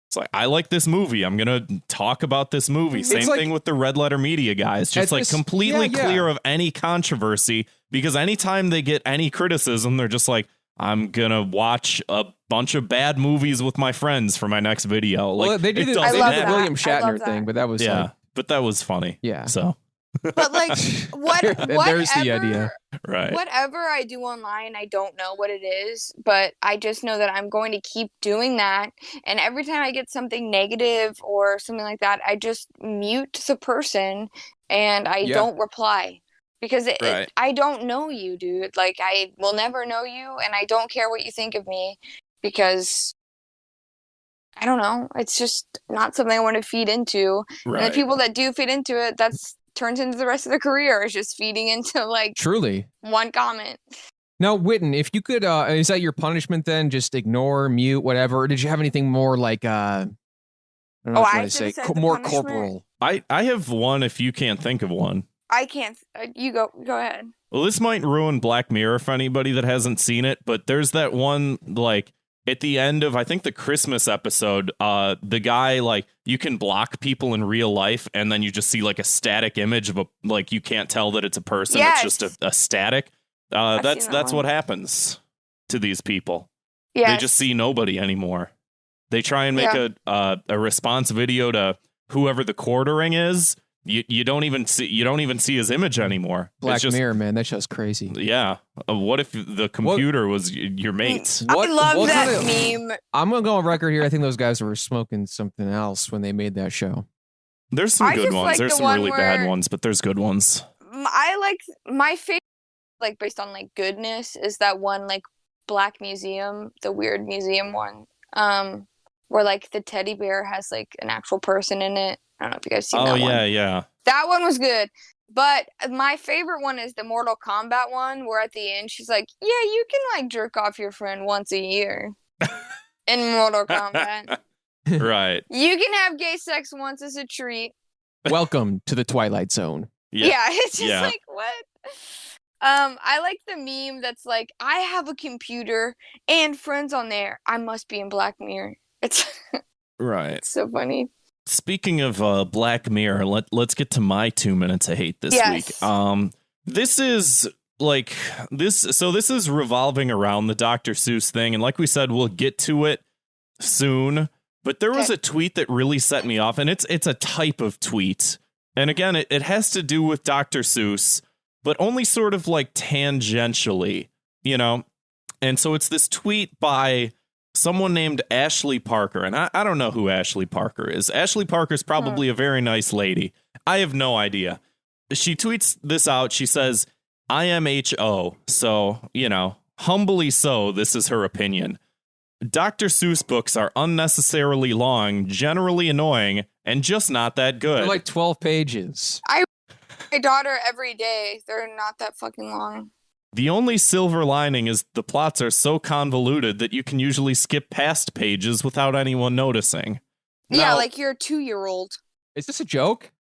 It's like, I like this movie. I'm going to talk about this movie. Same thing with the Red Letter Media guys. Just like completely clear of any controversy, because anytime they get any criticism, they're just like, I'm going to watch a bunch of bad movies with my friends for my next video. Like, Well, they did the William Shatner thing, but that was but that was funny. Yeah. So. But like, whatever, there's the idea. Right. Whatever I do online, I don't know what it is, but I just know that I'm going to keep doing that. And every time I get something negative or something like that, I just mute the person and I don't reply. Because I don't know you, dude. Like, I will never know you, and I don't care what you think of me, because I don't know. It's just not something I want to feed into. Right. And the people that do feed into it, that's turns into the rest of their career, is just feeding into, like, truly one comment. Now, Witten, if you could, is that your punishment then? Just ignore, mute, whatever? Or did you have anything more like, I don't know what to say, more corporal? I have one if you can't think of one. I can't. You go ahead. Well, this might ruin Black Mirror for anybody that hasn't seen it, but there's that one, like, at the end of, I think, the Christmas episode, the guy, like, you can block people in real life, and then you just see, like, a static image of a, like, you can't tell that it's a person. Yes. It's just a static. That's what happens to these people. Yes. They just see nobody anymore. They try and make a response video to whoever the quartering is. You don't even see his image anymore. Black Mirror, man, that show's crazy. Yeah. What if the computer was your mate? I love that meme. I'm gonna go on record here. I think those guys were smoking something else when they made that show. There's some good ones. There's some really bad ones, but there's good ones. I like my favorite, like, based on, like, goodness, is that one, like, Black Museum, the weird museum one, where, like, the teddy bear has, like, an actual person in it. I don't know if you guys seen that one. Oh, yeah. That one was good. But my favorite one is the Mortal Kombat one, where at the end she's like, yeah, you can, like, jerk off your friend once a year in Mortal Kombat. Right. You can have gay sex once as a treat. Welcome to the Twilight Zone. Yeah, it's just like, what? I like the meme that's like, I have a computer and friends on there. I must be in Black Mirror. It's right. It's so funny. Speaking of Black Mirror, let's get to my 2 minutes of hate this week. This is like this. So this is revolving around the Dr. Seuss thing. And like we said, we'll get to it soon. But there was a tweet that really set me off, and it's a type of tweet. And again, it has to do with Dr. Seuss, but only sort of like tangentially, you know. And so it's this tweet by someone named Ashley Parker. And I don't know who Ashley Parker is. Ashley Parker's probably a very nice lady. I have no idea. She tweets this out. She says, IMHO. So, you know, humbly so, this is her opinion. Dr. Seuss books are unnecessarily long, generally annoying, and just not that good. They're like 12 pages. I read my daughter every day. They're not that fucking long. The only silver lining is the plots are so convoluted that you can usually skip past pages without anyone noticing. Yeah, like you're a 2-year-old. Is this a joke?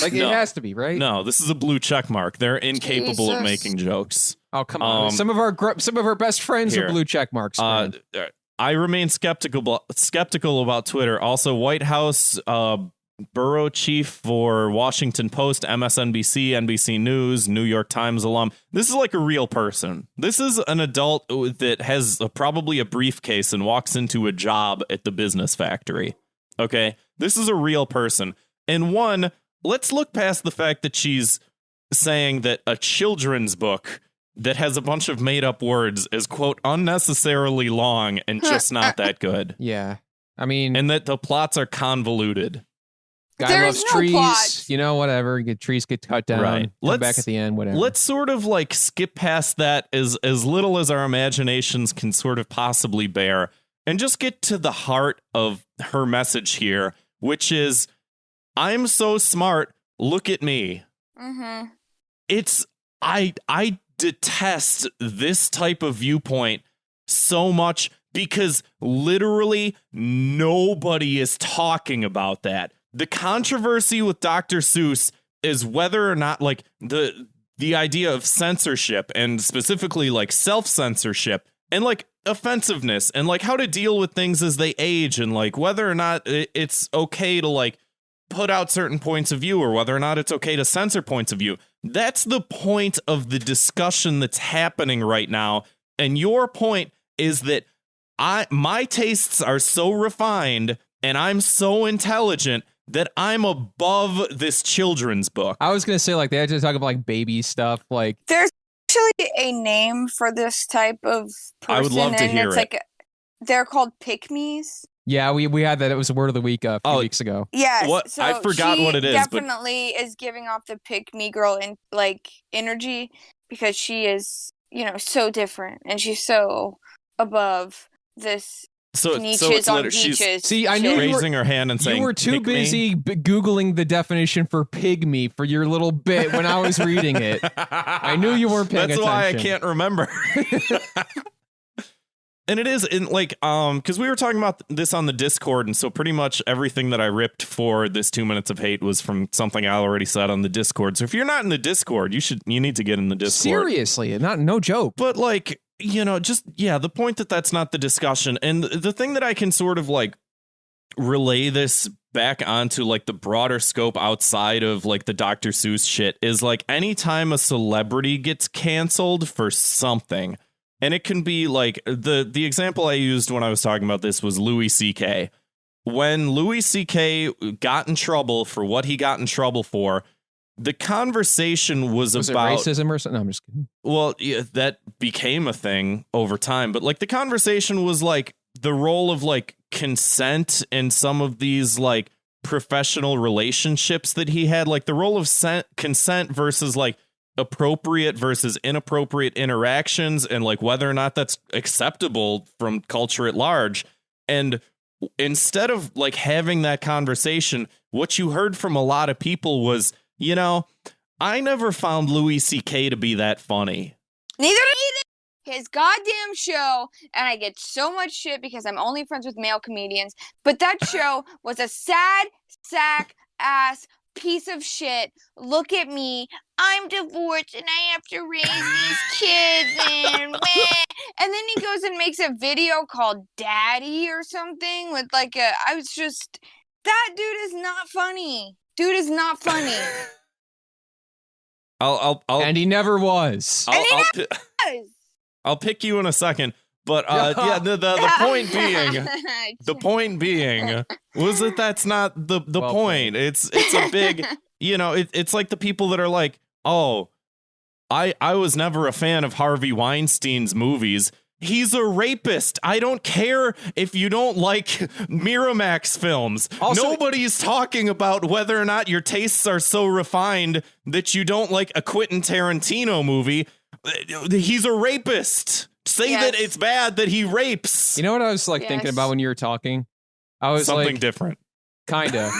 Like, No. It has to be, right? No, this is a blue check mark. They're incapable of making jokes. Oh, come on. Some of our best friends are blue check marks. I remain skeptical about Twitter. Also, White House bureau chief for Washington Post, MSNBC, NBC News, New York Times alum. This is like a real person. This is an adult that has probably a briefcase and walks into a job at the business factory. Okay, this is a real person. And one, let's look past the fact that she's saying that a children's book that has a bunch of made up words is, quote, unnecessarily long and just not that good. Yeah. I mean, and that the plots are convoluted. Guy loves trees, you know, whatever. Trees get cut down. Right. Come back at the end, whatever. Let's sort of like skip past that as little as our imaginations can sort of possibly bear and just get to the heart of her message here, which is, I'm so smart. Look at me. Mm-hmm. I detest this type of viewpoint so much because literally nobody is talking about that. The controversy with Dr. Seuss is whether or not, like, the idea of censorship and specifically like self-censorship. And like, offensiveness and like how to deal with things as they age and like whether or not it's okay to like put out certain points of view or whether or not it's okay to censor points of view. That's the point of the discussion that's happening right now. And your point is that my tastes are so refined and I'm so intelligent that I'm above this children's book. I was gonna say like they had to talk about like baby stuff. Like There's actually a name for this type of person. I would love to hear it's it. Like they're called pick-me's. yeah, we had that. It was a word of the week a few weeks ago. Yes. What? So I forgot she what it is, but- definitely is giving off the pick-me girl in like energy because she is, so different and she's so above this So niches it's on literally she's beaches. See, I shit. knew you were- raising her hand and saying, You were too "Pick me." busy Googling the definition for pygmy for your little bit when I was reading it. I knew you weren't paying That's attention. why I can't remember. And it is in like because we were talking about this on the Discord, and so pretty much everything that I ripped for this 2 minutes of hate was from something I already said on the Discord. So if you're not in the Discord, you need to get in the Discord. Seriously, no joke. But like, the point that's not the discussion. And the thing that I can sort of like relay this back onto like the broader scope outside of like the Dr. Seuss shit is like anytime a celebrity gets canceled for something, and it can be like the example I used when I was talking about this was Louis C.K. When Louis C.K. got in trouble for what he got in trouble for, the conversation was about it racism or something. No, I'm just kidding. Well, yeah, that became a thing over time, but like the conversation was like the role of like consent in some of these like professional relationships that he had, like the role of consent versus like appropriate versus inappropriate interactions and like whether or not that's acceptable from culture at large. And instead of like having that conversation, what you heard from a lot of people was, I never found Louis C.K. to be that funny. Neither did his goddamn show, and I get so much shit because I'm only friends with male comedians, but that show was a sad sack ass piece of shit. Look at me. I'm divorced and I have to raise these kids and meh. And then he goes and makes a video called Daddy or something with like I was just, that dude is not funny. Dude is not funny. And he never was. I'll pick you in a second. But the point being, was that that's not the point. It's a big, it's like the people that are like, oh, I was never a fan of Harvey Weinstein's movies. He's a rapist. I don't care if you don't like Miramax films. Also, nobody's talking about whether or not your tastes are so refined that you don't like a Quentin Tarantino movie. He's a rapist. Say that it's bad that he rapes. You know what I was like thinking about when you were talking? I was something like, different. Kinda.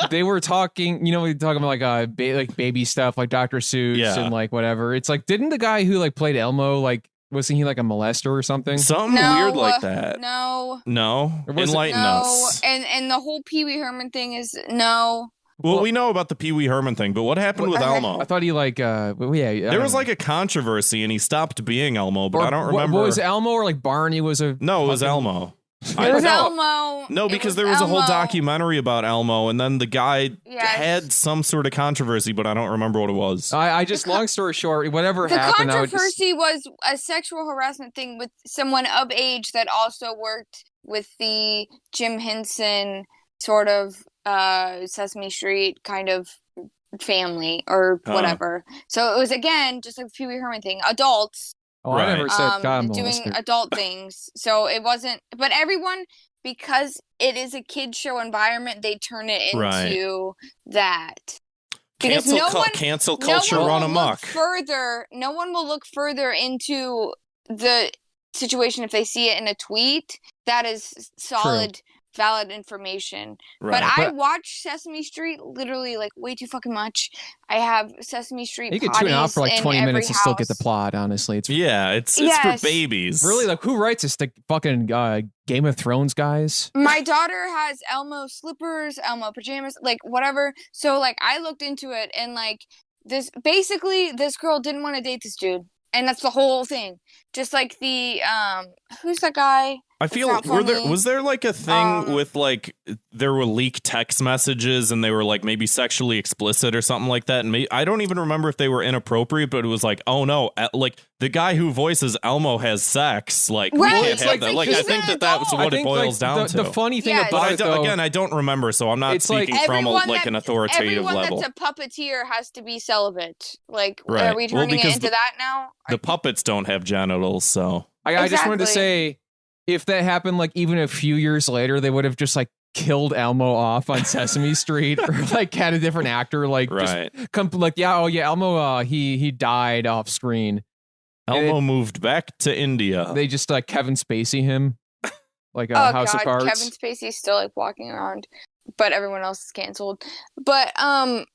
They were talking, we were talking about like baby stuff, like Dr. Seuss and like whatever. It's like, didn't the guy who like played Elmo, like, wasn't he like a molester or something? Something weird like that. No. Enlighten us. And the whole Pee Wee Herman thing is no. Well, we know about the Pee Wee Herman thing, but what happened with Elmo? I thought he like, there was like a controversy and he stopped being Elmo, but I don't remember. Was Elmo or like Barney was a... No, it was Elmo. It was Elmo. No, because there was a whole documentary about Elmo, and then the guy had some sort of controversy, but I don't remember what it was. I just, long story short, whatever happened... The controversy was a sexual harassment thing with someone of age that also worked with the Jim Henson sort of Sesame Street kind of family or whatever. So it was, again, just like the Pee Wee Herman thing. Adults... Oh, I never said God doing molester. adult things. So it wasn't, but everyone, because it is a kid show environment, they turn it into that. Because cancel culture run amok. No one will look further into the situation if they see it in a tweet. That is solid, valid information. Right. But I watch Sesame Street literally like way too fucking much. I have Sesame Street. You could tune out for like 20 minutes and still get the plot. Honestly, it's for babies. Really, like who writes this? The fucking Game of Thrones guys. My daughter has Elmo slippers, Elmo pajamas, like whatever. So like I looked into it and like this girl didn't want to date this dude. And that's the whole thing. Just like the who's that guy? I It's feel not was there like a thing Um, with like there were leaked text messages and they were like maybe sexually explicit or something like that, and I don't even remember if they were inappropriate, but it was like, oh no, like the guy who voices Elmo has sex, like we Right, can't it's have like that. Like he's I think an that's adult. what it boils down to. The funny thing Yeah, about But it, though, again, I don't remember, so I'm not It's like speaking from an authoritative everyone level. that's a puppeteer has to be celibate. Like, Right. are we Well, turning because it into that now? The puppets don't have genitals, so I just wanted to Exactly. say, if that happened like even a few years later, they would have just like killed Elmo off on Sesame Street, or like had a different actor like right. just come like Elmo he died off screen. Elmo moved back to India. They just like Kevin Spacey him, like Oh House God, of Cards. Kevin Spacey's still like walking around, but everyone else is canceled. But I'm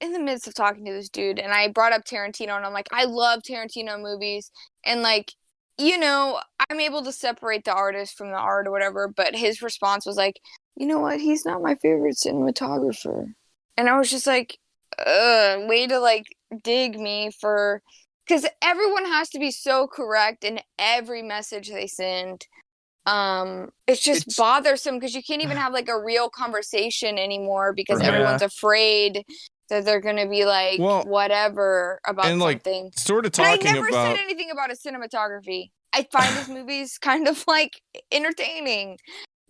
in the midst of talking to this dude, and I brought up Tarantino, and I'm like, I love Tarantino movies, and like, you know, I'm able to separate the artist from the art or whatever. But his response was like, you know what? He's not my favorite cinematographer, and I was just like, way to like dig me for. Because everyone has to be so correct in every message they send. It's bothersome because you can't even have like a real conversation anymore because Right. everyone's afraid that they're gonna be like whatever about and like something. sort of But I talking never about said anything about his cinematography. I find his movies kind of like entertaining.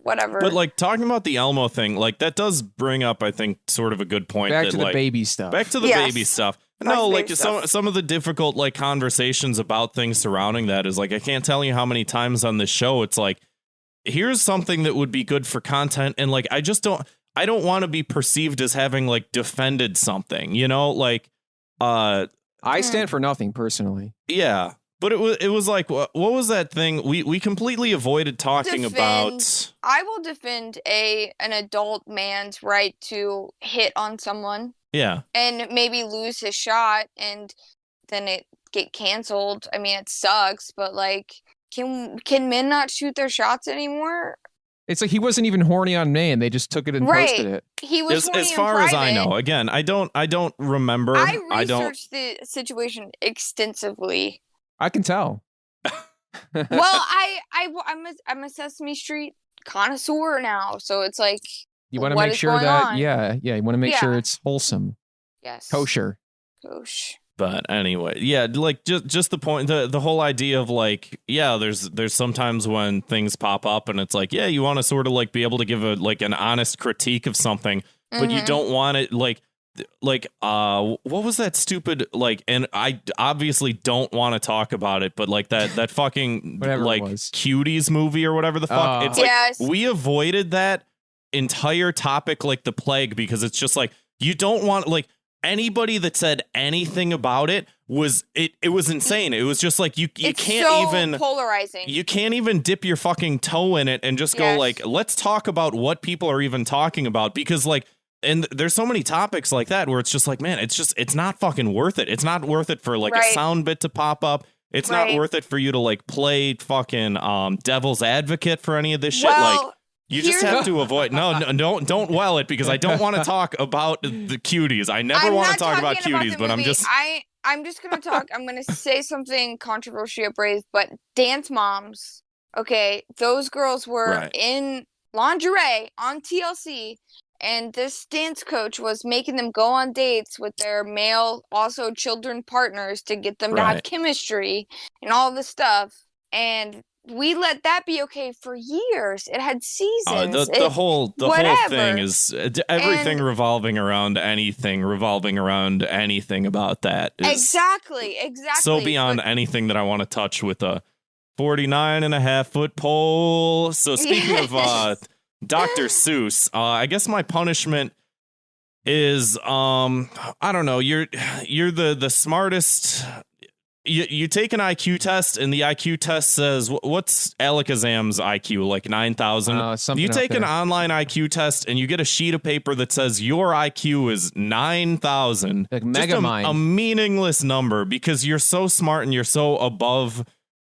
Whatever. But like talking about the Elmo thing, like that does bring up, I think, sort of a good point. Back that, to the like, baby stuff. Back to the Yes. baby stuff. Back No, to the like baby stuff. some of the difficult like conversations about things surrounding that is like I can't tell you how many times on this show it's like, here's something that would be good for content, and like I don't want to be perceived as having like defended something, you know, like I stand for nothing personally. yeah. But it was like what was that thing we completely avoided talking about? I will defend an adult man's right to hit on someone Yeah. and maybe lose his shot and then it get canceled. I mean, it sucks, but like, can men not shoot their shots anymore? It's like he wasn't even horny on May, and they just took it and posted it. He was horny As in far as I private. know, again, I don't remember. I I don't. researched the situation extensively. I can tell. Well, I'm a Sesame Street connoisseur now, so it's like You want to what make is sure going that on? you want to make sure Yeah. it's wholesome, Yes, kosher. Gosh. But anyway, yeah, like just the point, the whole idea of like, yeah, there's sometimes when things pop up and it's like, yeah, you want to sort of like be able to give a like an honest critique of something, but you Mhm. don't want it like what was that stupid like, and I obviously don't want to talk about it, but like that fucking Whatever it like was. Cuties movie or whatever the fuck. It's like Yes. we avoided that entire topic like the plague because it's just like you don't want like anybody that said anything about it was insane. It was just like you It's can't so even polarizing. you can't even dip your fucking toe in it and just go Yes. like, let's talk about what people are even talking about, because like, and there's so many topics like that where it's just like, man, it's not fucking worth it. It's not worth it for like a Right. sound bit to pop up. It's not Right. worth it for you to like play fucking devil's advocate for any of this shit. Well, Like you just here's- have to avoid. No, don't well it, because I don't want to talk about the cuties. I never I'm want to not talk about talking cuties, the but I'm movie. just I'm just gonna talk. I'm gonna say something controversial, brave, but dance moms. Okay, those girls were Right. in lingerie on TLC, and this dance coach was making them go on dates with their male, also children partners to get them to have Right. chemistry and all this stuff. And we let that be okay for years. It had seasons. the whole whatever. thing is everything And- revolving around anything about that is Exactly. so beyond But- anything that I want to touch with a 49.5-foot pole. So speaking of Dr. Seuss, I guess my punishment is I don't know, you're the smartest. You take an IQ test, and the IQ test says, what's Alakazam's IQ? Like 9,000? Something You up take an there. online IQ test, and you get a sheet of paper that says your IQ is 9,000. Like Just Megamind. a meaningless number, because you're so smart and you're so above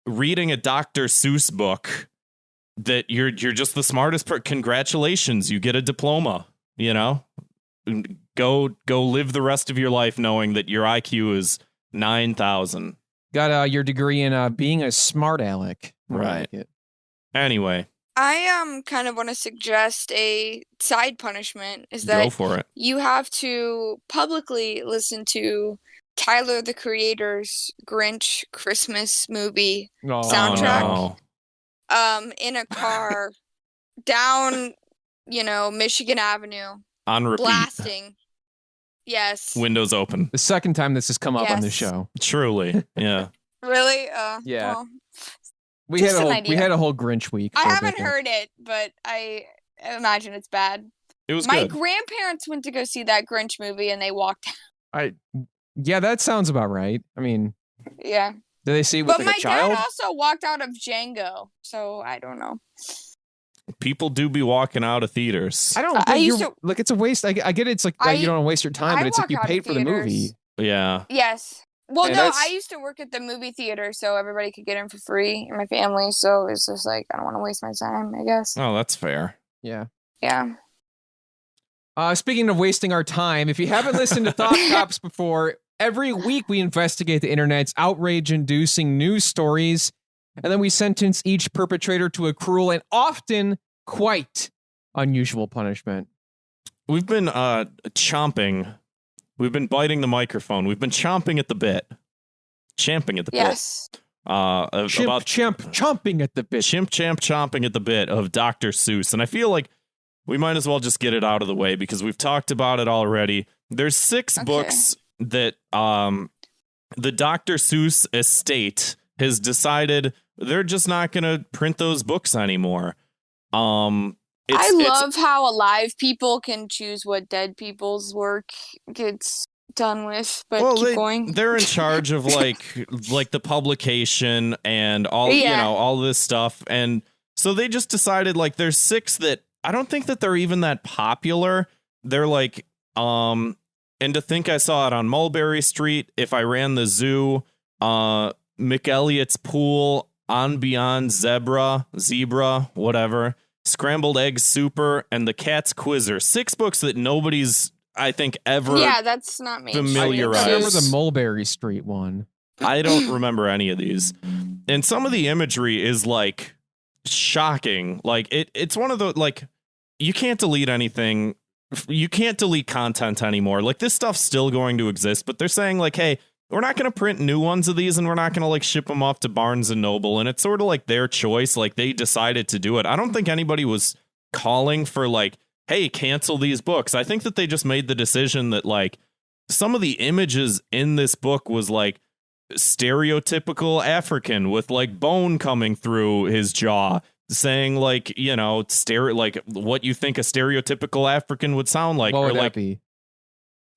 reading a Dr. Seuss book that you're just the smartest. Congratulations, you get a diploma, you know? Go live the rest of your life knowing that your IQ is 9,000. Got your degree in being a smart aleck. I Right. like it. Anyway, I kind of want to suggest a side punishment is go that for it. you have to publicly listen to Tyler the Creator's Grinch Christmas movie Oh, soundtrack no. in a car down, Michigan Avenue, On repeat. blasting. Yes. Windows open. The second time this has come up on the Yes. show. Truly. Yeah. Really? Yeah. Well, We Just had an we idea. had a whole Grinch week. I for a haven't bit there. heard it, but I imagine it's bad. It was My good. grandparents went to go see that Grinch movie and they walked out. Yeah, that sounds about right. I mean, Yeah. did they see it with But like my a child? dad also walked out of Django, so I don't know. People do be walking out of theaters. I don't I think used you're to- like it's a waste. I get it's like I- you don't want to waste your time, I but it's like walk you out of paid for the theaters. movie. Yeah. Yes. Well, And no, that's- I used to work at the movie theater, so everybody could get in for free in my family. So it's just like, I don't want to waste my time, I guess. Oh, that's fair. Yeah. Yeah. Speaking of wasting our time, if you haven't listened to Thought Cops before, every week we investigate the internet's outrage-inducing news stories, and then we sentence each perpetrator to a cruel and often quite unusual punishment. We've been chomping. We've been biting the microphone. We've been chomping at the bit. Champing at the Yes. bit. About Chomping at the bit. chomping at the bit of Dr. Seuss. And I feel like we might as well just get it out of the way because we've talked about it already. There's 6 Okay. books that the Dr. Seuss estate has decided they're just not going to print those books anymore. I love how alive people can choose what dead people's work gets done with, but keep going. They're in charge of like the publication and all Yeah. all this stuff, and so they just decided like there's 6 that I don't think that they're even that popular. They're like and to think I saw it on Mulberry Street, If I Ran the Zoo, McElliot's Pool, On Beyond Zebra, whatever, Scrambled Egg Super, and The Cat's Quizzer. 6 books that nobody's, I think, ever. Yeah, that's not me. familiarized. I remember the Mulberry Street one. I don't remember any of these. And some of the imagery is like shocking. Like it's one of the like you can't delete anything. You can't delete content anymore. Like this stuff's still going to exist, but they're saying like, hey, we're not going to print new ones of these and we're not going to like ship them off to Barnes and Noble. And it's sort of like their choice. Like they decided to do it. I don't think anybody was calling for like, hey, cancel these books. I think that they just made the decision that like some of the images in this book was like stereotypical African with like bone coming through his jaw, saying like, like what you think a stereotypical African would sound like. What or would like that be?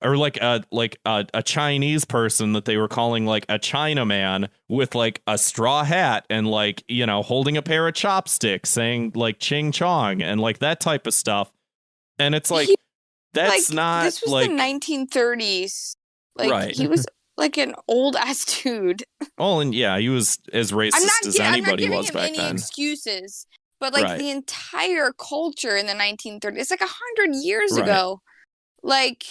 or like a Chinese person that they were calling like a Chinaman with like a straw hat and like, holding a pair of chopsticks saying like ching chong and like that type of stuff. And it's like, that's not this was like the 1930s. Like Right. he was like an old ass dude. Oh, and yeah, he was as racist as I'm not anybody giving was him back any then. excuses, but like Right. the entire culture in the 1930s, it's like 100 years Right. ago. Like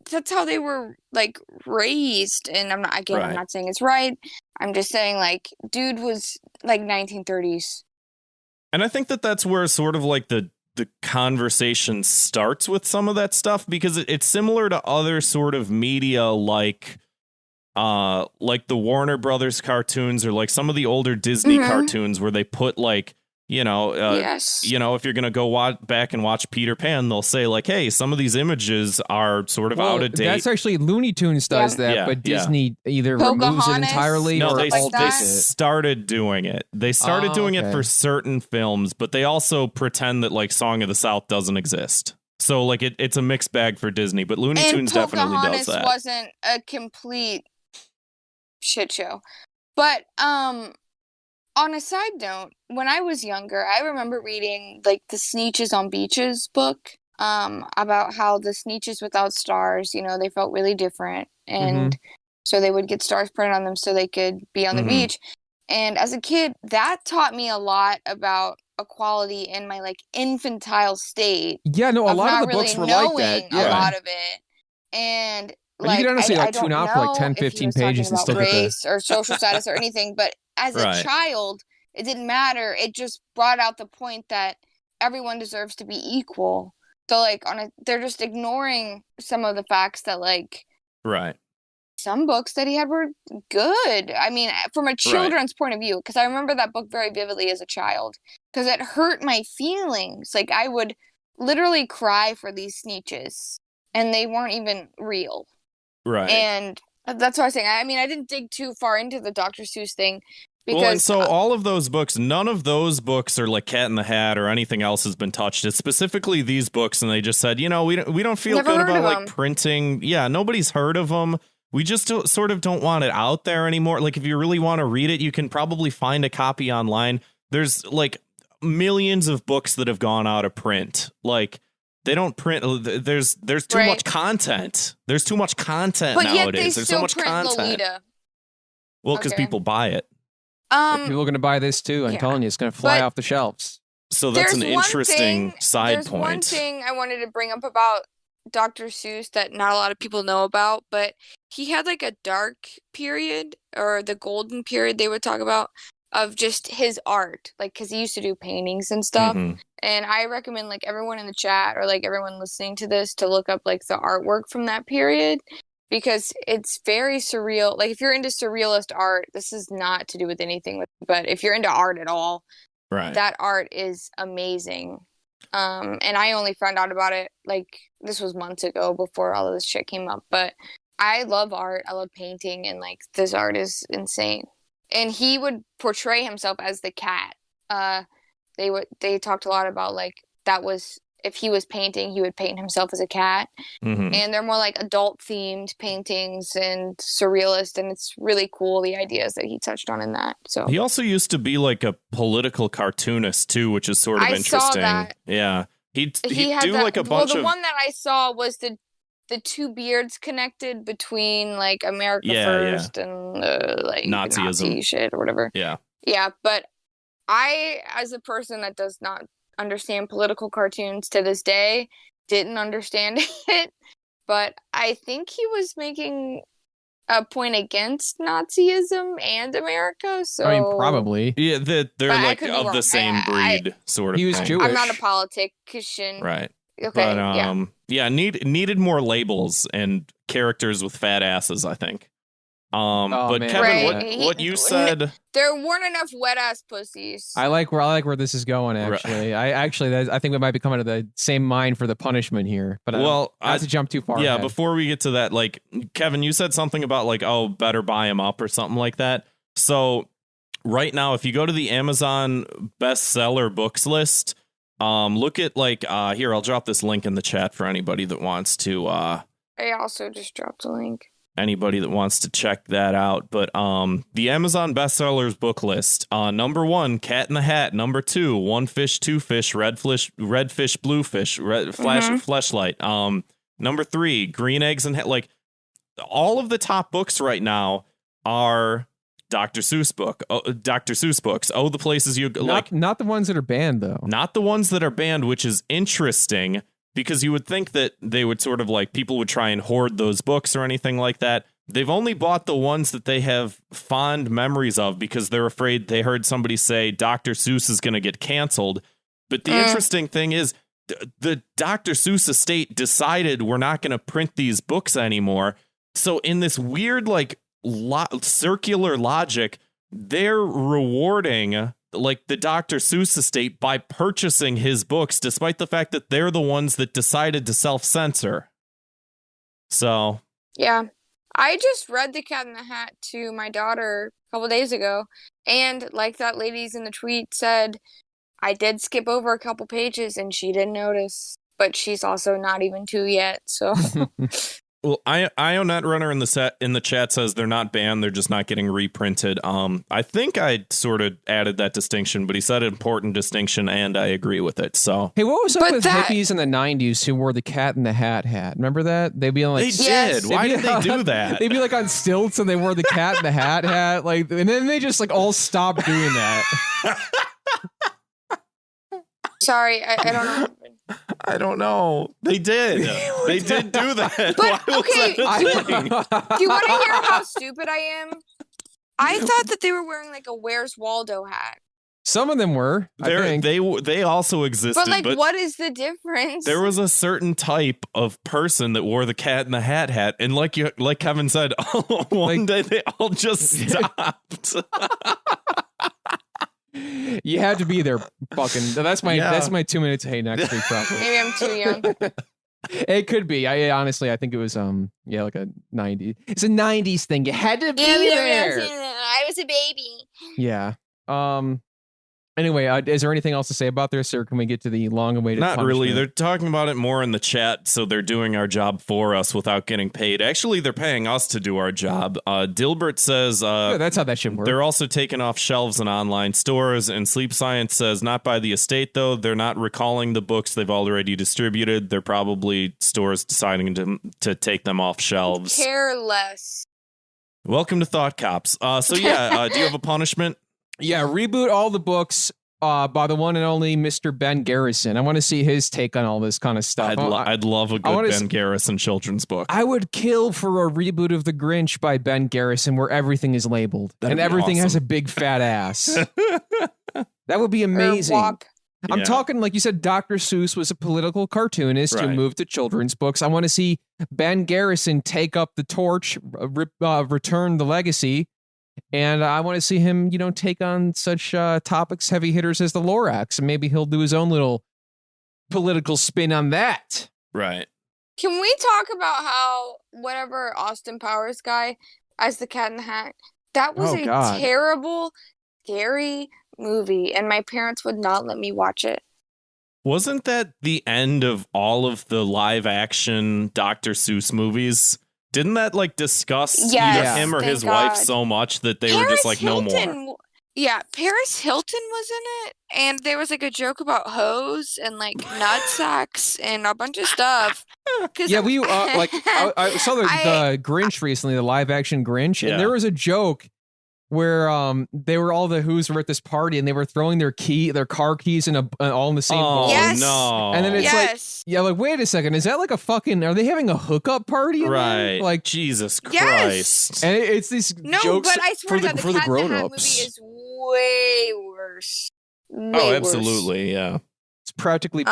that's how they were like raised. And I'm Right. not saying it's right. I'm just saying like dude was like 1930s. And I think that that's where sort of like the conversation starts with some of that stuff, because it's similar to other sort of media like the Warner Brothers cartoons or like some of the older Disney Mhm. cartoons where they put like, Yes. if you're going to go back and watch Peter Pan, they'll say like, hey, some of these images are sort of out of date. That's actually Looney Tunes does Yeah. that, Yeah, but yeah. Disney either removes it Pocahontas. entirely No, or they, like they that. started doing it. They started Oh, doing it okay. for certain films, but they also pretend that like Song of the South doesn't exist. So like it's a mixed bag for Disney, but Looney And Tunes definitely does Pocahontas that. wasn't a complete shit show. But on a side note, when I was younger, I remember reading like the Sneetches on Beaches book about how the Sneetches without stars, they felt really different, and so they would get stars printed on them so they could be on the Mhm. beach. And as a kid, that taught me a lot about equality in my like infantile state Yeah, no, a of lot not of the books really were knowing like that. a Yeah. lot of it. And You could honestly I tune don't out for like know 10, if he 15 was talking pages and about still get the. race or social status or anything, but as a Right. child, it didn't matter. It just brought out the point that everyone deserves to be equal. So like they're just ignoring some of the facts that like Right. some books that he had were good. I mean, from a children's point of view, because I remember that book very vividly as a child, because it hurt my feelings. Like I would literally cry for these sneetches, and they weren't even real. Right. And that's what I was saying. I mean, I didn't dig too far into the Dr. Seuss thing because Well, and so all of those books, none of those books are like Cat in the Hat or anything else has been touched. It's specifically these books, and they just said, we don't feel Never good heard about of like them. printing. Yeah, nobody's heard of them. We just sort of don't want it out there anymore. Like if you really want to read it, you can probably find a copy online. There's like millions of books that have gone out of print. Like they don't print. There's too much content. There's too much content but nowadays. yet they There's still so much print content. Lolita. Well, because Okay. people buy it. People are going to buy this too. I'm yeah. telling you, it's going to fly But- off the shelves. So that's an There's one interesting thing- side There's point. one thing I wanted to bring up about Dr. Seuss that not a lot of people know about, but he had like a dark period or the golden period they would talk about of just his art, like because he used to do paintings and stuff. Mhm. And I recommend like everyone in the chat or like everyone listening to this to look up like the artwork from that period because it's very surreal. Like if you're into surrealist art, this is not to do with anything with, but if you're into art at all, Right. that art is amazing. And I only found out about it like this was months ago before all of this shit came up. But I love art. I love painting, and like this art is insane. And he would portray himself as the cat. They talked a lot about like that was if he was painting, he would paint himself as a cat. Mhm. And they're more like adult themed paintings and surrealist, and it's really cool the ideas that he touched on in that. So He also used to be like a political cartoonist too, which is sort of I interesting. saw that. Yeah, he'd had do that, like a bunch the of one that I saw was the two beards connected between like America Yeah, First and like Nazism. Nazi shit or whatever. yeah. Yeah, but I, as a person that does not understand political cartoons to this day, didn't understand it. But I think he was making a point against Nazism and America. So I mean, probably. Yeah, they're But I like could be of the wrong. same breed, sort of. He was thing. Jewish. I'm not a politician. right? Okay. But needed more labels and characters with fat asses, I think. But man. Kevin, Right. what you said? There weren't enough wet ass pussies. I like where this is going. Actually, I think we might be coming to the same mind for the punishment here. But Well, not to jump too far. Yeah, ahead. before we get to that, like Kevin, you said something about like, oh, better buy him up or something like that. So right now, if you go to the Amazon bestseller books list, look at like here, I'll drop this link in the chat for anybody that wants to I also just dropped a link. check that out. But the Amazon bestsellers book list, number 1, Cat in the Hat. Number 2, One Fish, Two Fish, Red Fish, Blue Fish, Fleshlight. Number 3, Green Eggs and like all of the top books right now are Dr. Seuss books. Oh, the places you like. Not the ones that are banned though. Not the ones that are banned, which is interesting because you would think that they would sort of like people would try and hoard those books or anything like that. They've only bought the ones that they have fond memories of because they're afraid they heard somebody say Dr. Seuss is going to get canceled. But the interesting thing is the Dr. Seuss estate decided we're not going to print these books anymore. So in this weird like circular logic, they're rewarding like the Dr. Seuss estate by purchasing his books, despite the fact that they're the ones that decided to self-censor. So Yeah. I just read The Cat in the Hat to my daughter a couple days ago, and like that lady's in the tweet said, I did skip over a couple pages and she didn't notice, but she's also not even 2 yet, so well, IO Netrunner in the chat says they're not banned, they're just not getting reprinted. I think I sort of added that distinction, but he said an important distinction, and I agree with it. So Hey, what was up But with that- hippies in the 90s who wore the Cat in the Hat hat? Remember that? They'd be like, they Yes. did. Why they'd did be they on- do that? They'd be like on stilts and they wore the Cat in the Hat hat, like, and then they just like all stopped doing that. sorry, I don't know. I don't know. They did. They did do that. But, Why was okay, that a thing? Do you want to hear how stupid I am? I thought that they were wearing like a Where's Waldo hat. Some of them were. I think. They also existed, But like, what is the difference? there was a certain type of person that wore the Cat in the hat, and like Kevin said, one day they all just stopped. You had to be there, fucking. That's my 2 minutes. Hey, next week, probably. Maybe I'm too young. It could be. I honestly, I think it was like a 90s. It's a 90s thing. You had to be there. I was a baby. Yeah. Anyway, is there anything else to say about this, or can we get to the long-awaited? Not really. punishment? They're talking about it more in the chat, so they're doing our job for us without getting paid. Actually, they're paying us to do our job. Dilbert says Yeah, that's how that should work. they're also taken off shelves in online stores, and Sleep Science says not by the estate, though. They're not recalling the books they've already distributed. They're probably stores deciding to take them off shelves. Careless. Welcome to Thought Cops. Do you have a punishment? Yeah, reboot all the books by the one and only Mr. Ben Garrison. I want to see his take on all this kind of stuff. I'd love a good Ben Garrison children's book. I would kill for a reboot of The Grinch by Ben Garrison where everything is labeled and everything has a big fat ass. That would be amazing. I'm talking, like you said, Dr. Seuss was a political cartoonist who moved to children's books. I want to see Ben Garrison take up the torch, return the legacy. And I want to see him, take on such topics, heavy hitters as the Lorax, and maybe he'll do his own little political spin on that. Right. Can we talk about how whatever Austin Powers guy as the Cat in the Hat, that was terrible, scary movie, and my parents would not let me watch it. Wasn't that the end of all of the live action Dr. Seuss movies? Didn't that disgust either him or his wife so much that they were just like, no more? Yeah, Paris Hilton was in it, and there was a joke about hoes and nut sacks and a bunch of stuff. Yeah, we I saw the Grinch recently, the live action Grinch, and there was a joke where they were all the Who's were at this party and they were throwing their car keys all in the same bowl. Yes. No. And then it's wait a second, is that a fucking, are they having a hookup party? Right. Jesus Christ. Yes. And it's these jokes but I swear for the Cat in the Hat movie grown-ups. is way worse. Way absolutely, yeah. It's practically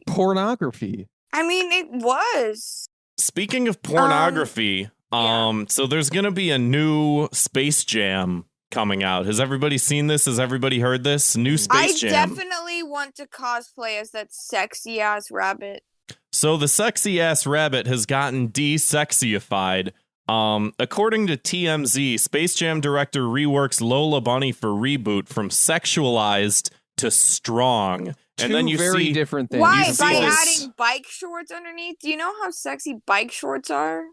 pornography. I mean, it was. Speaking of pornography, so there's going to be a new Space Jam coming out. Has everybody seen this? Has everybody heard this? New Space Jam. I definitely want to cosplay as that sexy ass rabbit. So the sexy ass rabbit has gotten de-sexyified. According to TMZ, Space Jam director reworks Lola Bunny for reboot from sexualized to strong. And then you see different things. Why? By adding bike shorts underneath? Do you know how sexy bike shorts are?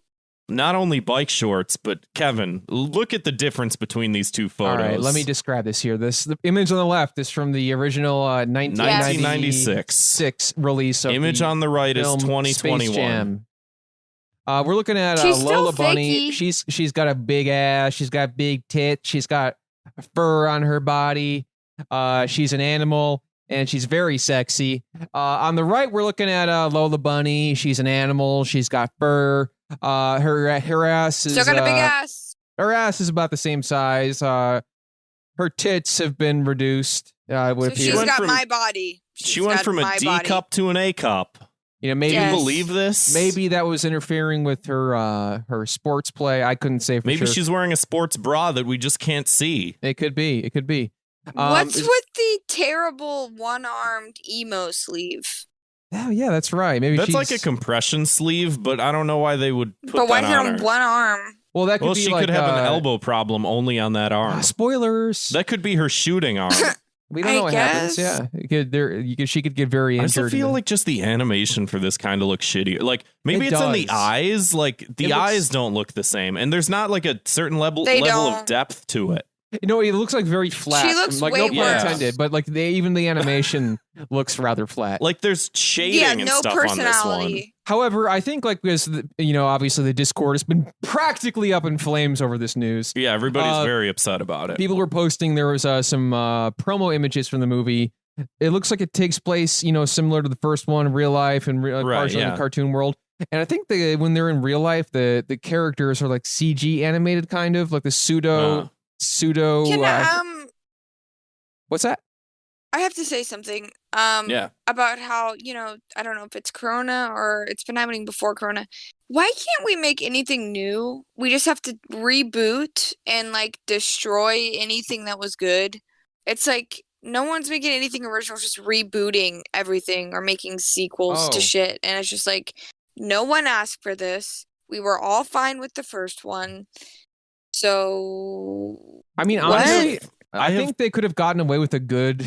not only bike shorts, but Kevin, look at the difference between these two photos. All right, let me describe this here. The image on the left is from the original 1996 release of image on the right is 2021. Space Jam. We're looking at She's Lola still Bunny. fakey. She's got a big ass. She's got big tits. She's got fur on her body. She's an animal. And she's very sexy. On the right, we're looking at Lola Bunny. She's an animal. She's got fur. Her ass is Still got a big ass. Her ass is about the same size. Her tits have been reduced. So she's got my body. She went from a D cup to an A cup. You know, maybe you believe this? Maybe that was interfering with her sports play. I couldn't say for sure. Maybe she's wearing a sports bra that we just can't see. It could be. It could be. What's with the terrible one-armed emo sleeve? Oh yeah, that's right. Maybe that's she's like a compression sleeve, but I don't know why they would put but why that on her. one arm? Well, that could be she could have an elbow problem only on that arm. Spoilers. That could be her shooting arm. We don't know what happens. Yeah, she could get very injured. I also feel like just the animation for this kind of looks shitty. Like maybe it's in the eyes. Like the eyes don't look the same, and there's not like a certain level of depth to it. You know, it looks like very flat. She looks like way no pun intended, but like even the animation looks rather flat. Like there's shading and stuff on this one. However, I think like because obviously the Discord has been practically up in flames over this news. Yeah, everybody's very upset about it. People were posting there was some promo images from the movie it looks like it takes place, similar to the first one, real life and partially in the cartoon world. And I think when they're in real life, the characters are like CG animated, kind of like the pseudo. What's that? I have to say something. About how, I don't know if it's Corona or it's been happening before Corona. Why can't we make anything new? We just have to reboot and like destroy anything that was good. It's like no one's making anything original, just rebooting everything or making sequels to shit. And it's just like, no one asked for this. We were all fine with the first one. So I mean, honestly, I think they could have gotten away with a good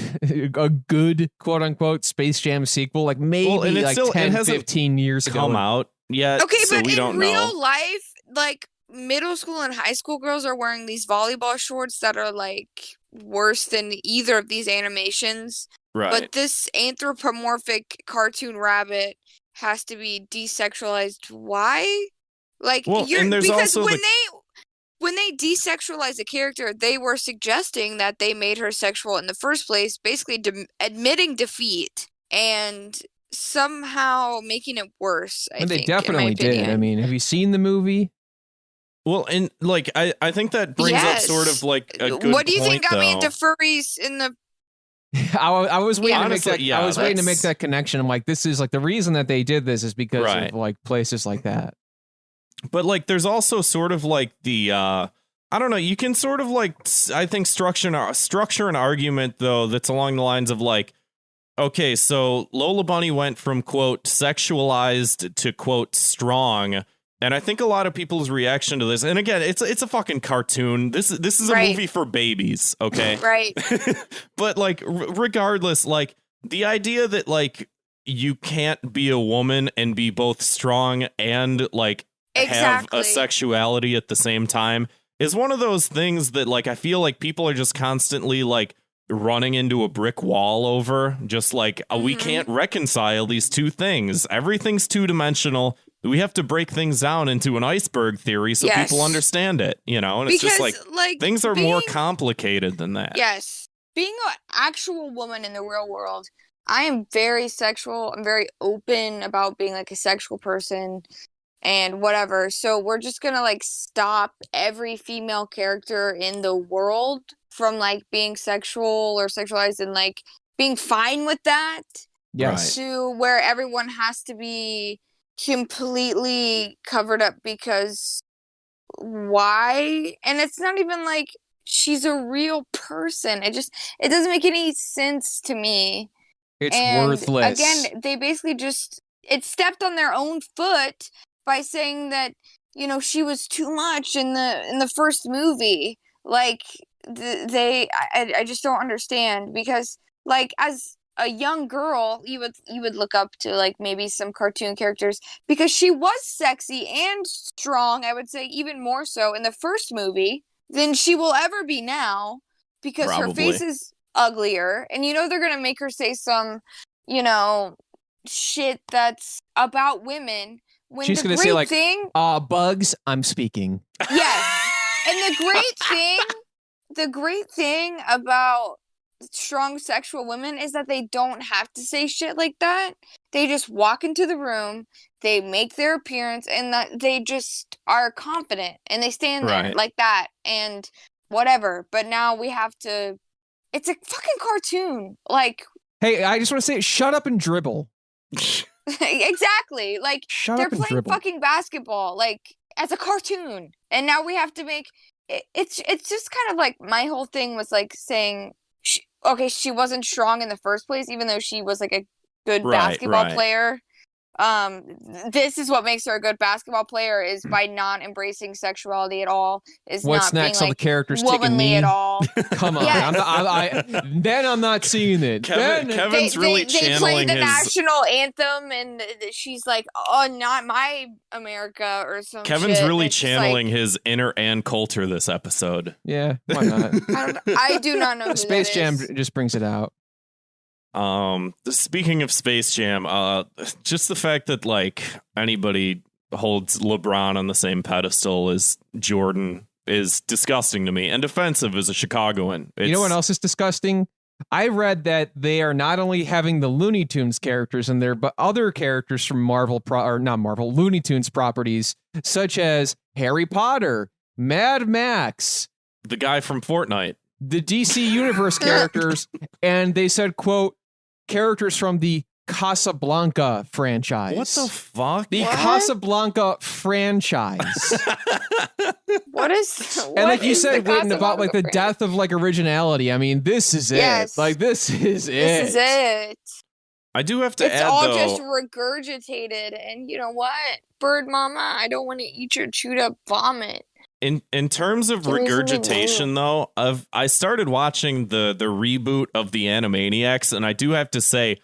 quote unquote Space Jam sequel, like maybe 10, 15 years ago. Come out yet. Okay, so but we in don't real know. life, like middle school and high school girls are wearing these volleyball shorts that are like worse than either of these animations. Right. But this anthropomorphic cartoon rabbit has to be desexualized. Why? Like, and there's because also when they desexualize a character, they were suggesting that they made her sexual in the first place, basically admitting defeat and somehow making it worse. I think, they definitely did. I mean, have you seen the movie? Well, and like I think that brings up sort of like a good What do you think point, got me though. into furries in the? I was waiting to Honestly, make that. I was waiting to make that connection. I'm like, this is like the reason that they did this is because of like places like that. But like, there's also sort of like the I don't know. You can sort of like I think structure an argument though that's along the lines of like, okay, so Lola Bunny went from quote sexualized to quote strong. And I think a lot of people's reaction to this, and again, it's a fucking cartoon. This is a movie for babies, okay? Right. But like, regardless, like the idea that like you can't be a woman and be both strong and like have a sexuality at the same time is one of those things that like I feel like people are just constantly like running into a brick wall over. Just like we can't reconcile these two things. Everything's two-dimensional. We have to break things down into an iceberg theory so people understand it, and it's just like things are more complicated than that. Yes. Being an actual woman in the real world, I am very sexual. I'm very open about being like a sexual person and whatever. So we're just going to like stop every female character in the world from like being sexual or sexualized and like being fine with that. Yes. To where everyone has to be completely covered up because why? And it's not even like she's a real person. It doesn't make any sense to me. It's worthless. Again, they basically it stepped on their own foot by saying that, she was too much in the first movie. Like I just don't understand because like as a young girl, you would look up to like maybe some cartoon characters because she was sexy and strong. I would say even more so in the first movie than she will ever be now because her face is uglier. And they're gonna make her say some, shit that's about women. When she's gonna say like, bugs, I'm speaking. Yes, and the great thing about strong sexual women is that they don't have to say shit like that. They just walk into the room, they make their appearance, and that they just are confident and they stand there like that and whatever. But now we have to. It's a fucking cartoon. Like, hey, I just want to say, shut up and dribble. Exactly. Like they're playing dribble. Fucking basketball, like as a cartoon, and now we have to make. It's just kind of like my whole thing was like saying. She wasn't strong in the first place, even though she was like a good basketball player. This is what makes her a good basketball player is by not embracing sexuality at all. Is what's not next? Being, All like, the characters womanly taking me at all. Come on, Yes. then I'm not seeing it. Kevin's really channeling they play the his national anthem, and she's like, "Oh, not my America" or something. Kevin's shit. really channeling his inner Ann Coulter this episode. Yeah, why not? I do not know. Who Space that Jam is. just brings it out. Speaking of Space Jam, just the fact that like anybody holds LeBron on the same pedestal as Jordan is disgusting to me and offensive as a Chicagoan. You know what else is disgusting? I read that they are not only having the Looney Tunes characters in there, but other characters from Looney Tunes properties, such as Harry Potter, Mad Max, The guy from Fortnite. the DC Universe characters, and they said, quote, characters from the Casablanca franchise. What the fuck? The What? Casablanca franchise. What is? And like you said, Witten, about like the death of like originality. I mean, this is it. Yes. Like this is it. This is it. I do have to It's add, all though. just regurgitated, and you know what, Bird Mama, I don't want to eat your chewed up vomit. In terms of Give me something regurgitation, though, I started watching the reboot of the Animaniacs, and I do have to say,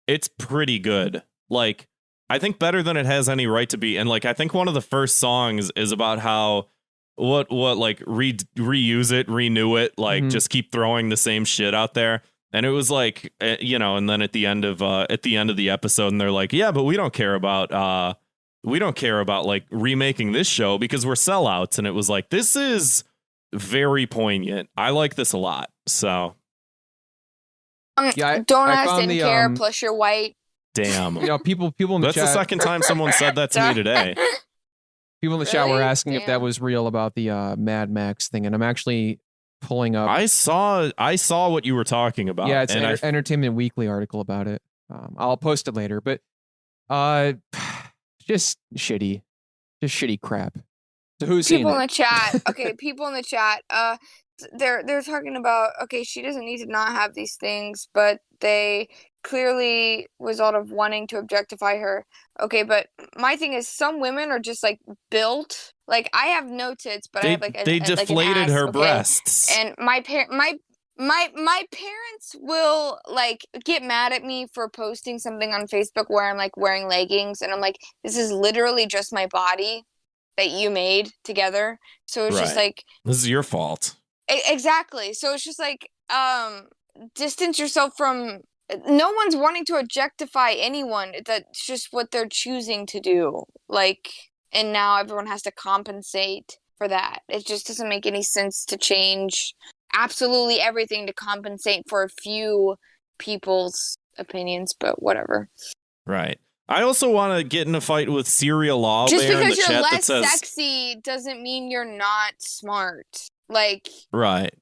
it's pretty good. Like, I think better than it has any right to be. And like, I think one of the first songs is about how what like reuse it, renew it, like just keep throwing the same shit out there. And it was like, and then at the end of the episode, and they're like, yeah, but we don't care about like remaking this show because we're sellouts. And it was like, this is very poignant. I like this a lot. So Yeah, Don't I ask, found didn't the, care. Plus, you're white. damn. People in the That's chat. the second time someone said that to me today. People in the chat were Really? asking if that Damn. was real about the Mad Max thing, and I'm actually pulling up. I saw what you were talking about. Yeah, it's and an Entertainment Weekly article about it. I'll post it later, but just shitty crap. So who's seen People in it? the chat. Okay, people in the chat. They're talking about. Okay, she doesn't need to not have these things, but they clearly result of wanting to objectify her. Okay, but my thing is, some women are just like built. Like I have no tits, but I have like they like an deflated ass, her okay? breasts. And my parents will like get mad at me for posting something on Facebook where I'm like wearing leggings, and I'm like, this is literally just my body that you made together. So it's just Right. like This is your fault. exactly. So it's just like distance yourself from. No one's wanting to objectify anyone. That's just what they're choosing to do. Like, and now everyone has to compensate for that. It just doesn't make any sense to change absolutely everything to compensate for a few people's opinions, but whatever. Right. I also want to get in a fight with Serial Law Just Bear in the because you're chat that less says sexy doesn't mean you're not smart. Like, right.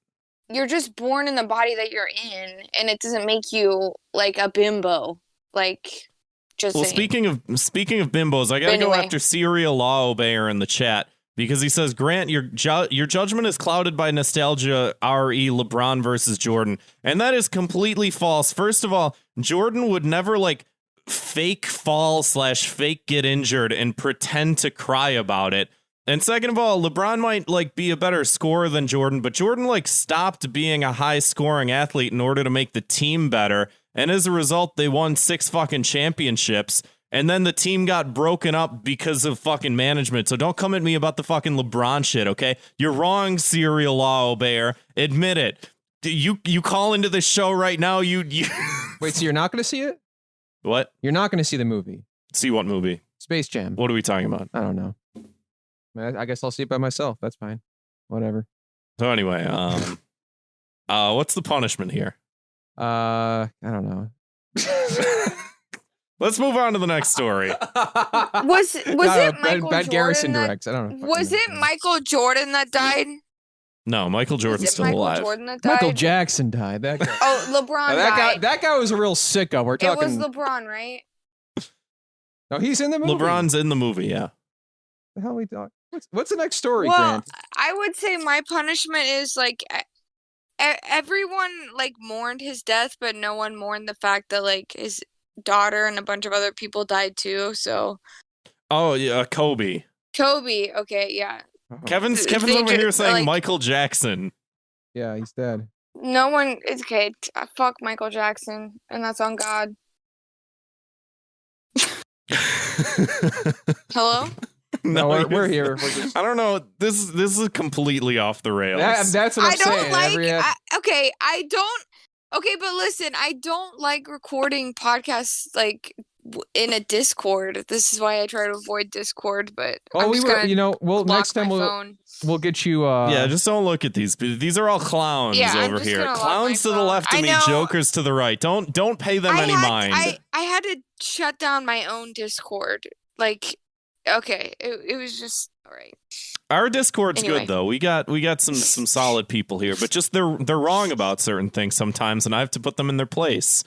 you're just born in the body that you're in, and it doesn't make you like a bimbo. Like, just Well, saying. speaking of bimbos, I gotta go Anyway. after Serial Law Bear in the chat because he says, Grant, your judgment is clouded by nostalgia. RE LeBron versus Jordan, and that is completely false. First of all, Jordan would never like fake fall / fake get injured and pretend to cry about it. And second of all, LeBron might like be a better scorer than Jordan, but Jordan like stopped being a high scoring athlete in order to make the team better. And as a result, they won 6 fucking championships. And then the team got broken up because of fucking management. So don't come at me about the fucking LeBron shit, okay? You're wrong, Serial Law Bear. Admit it. You call into the show right now. You Wait, so you're not going to see it? What? You're not going to see the movie See what movie? Space Jam? What are we talking about? I don't know. I guess I'll see it by myself. That's fine. Whatever. So anyway, what's the punishment here? I don't know. Let's move on to the next story. Was it Michael Ben Jordan Garrison that, directs. I don't know. Was it Michael Jordan that died? No, Michael Jordan's Was it still Michael alive. Jordan that died? Michael Jackson died. That guy. Oh, LeBron died. That guy was a real sicko. We're It talking. was LeBron, right? No, he's in the movie. LeBron's in the movie, yeah. The hell we talk? What's the next story, Well, Grant? I would say my punishment is like everyone like mourned his death, but no one mourned the fact that like his daughter and a bunch of other people died too. So Oh yeah, Kobe. Kobe, okay, yeah. Kevin's They over here just, saying like- Michael Jackson. Yeah, he's dead. No one. It's okay. Fuck Michael Jackson, and that's on God. Hello. No, we're you're- here. We're just- I don't know. This is completely off the rails. that's what I'm I don't saying. like. Every I don't. Okay, but listen, I don't like recording podcasts like in a Discord. This is why I try to avoid Discord, but Oh, I'm we just were. gonna You know, well, block next time my we'll phone. get you. Yeah, just don't look at these. These are all clowns Yeah, I'm over just here. gonna lock Clowns my to the phone. left of I me, know. jokers to the right. Don't pay them any mind. I had to shut down my own Discord. Like, okay, it was just all right. Our Discord's Anyway. good though. We got some solid people here, but just they're wrong about certain things sometimes, and I have to put them in their place.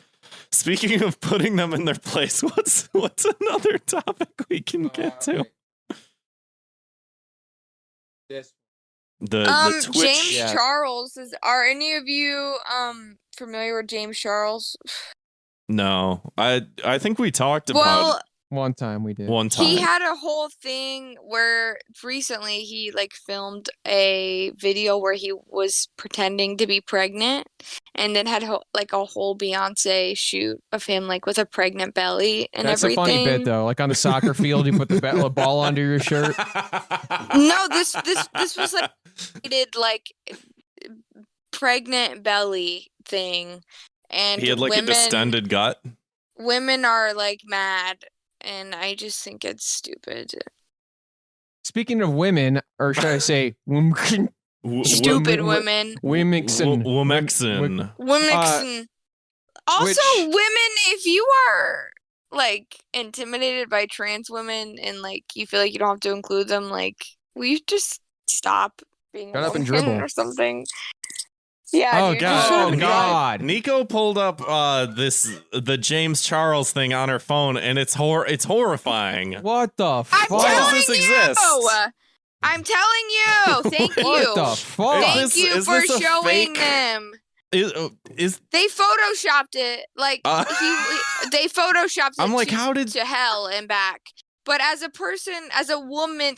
Speaking of putting them in their place, what's another topic we can get to? The Twitch. James Yeah. Charles are any of you familiar with James Charles? No, I think we talked about Well, one time we did. one time. he had a whole thing where recently he like filmed a video where he was pretending to be pregnant and then had like a whole Beyonce shoot of him like with a pregnant belly and That's everything. a funny bit though. Like on the soccer field, you put the ball under your shirt. No, this was like he did like pregnant belly thing, and He had like women, a distended gut. Women are like mad, and I just think it's stupid. Speaking of women, or should I say, Stupid women. womxn. Womxn. Women. Also, which- women, if you are like intimidated by trans women and like you feel like you don't have to include them, like will you just stop being Shut a up and woman dribble. or something? Yeah. Oh, dude, God. just Oh, shut up. God. Nico pulled up the James Charles thing on her phone, and it's horrifying. What the I'm fuck? Why does telling this you. exist? I'm telling you. Thank you. What the fuck? Thank you Is for this a showing fake- them. Is They photoshopped it. Like they photoshopped it I'm like, to, how did- to hell and back. But as a person, as a woman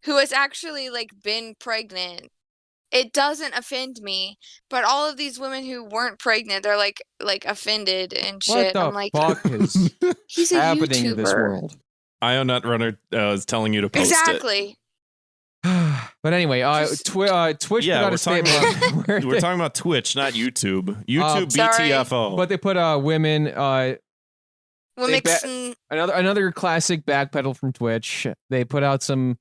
who has actually like been pregnant, it doesn't offend me. But all of these women who weren't pregnant, they're like offended and What shit. the I'm like, fuck is he's a happening YouTuber. in this world? Ionut Runner is telling you to post it? Exactly. But anyway, Twitch Yeah, put out we're a statement. where We're they- talking about Twitch, not YouTube. YouTube Sorry. BTFO. but they put women. Womxn. Another classic backpedal from Twitch. They put out some.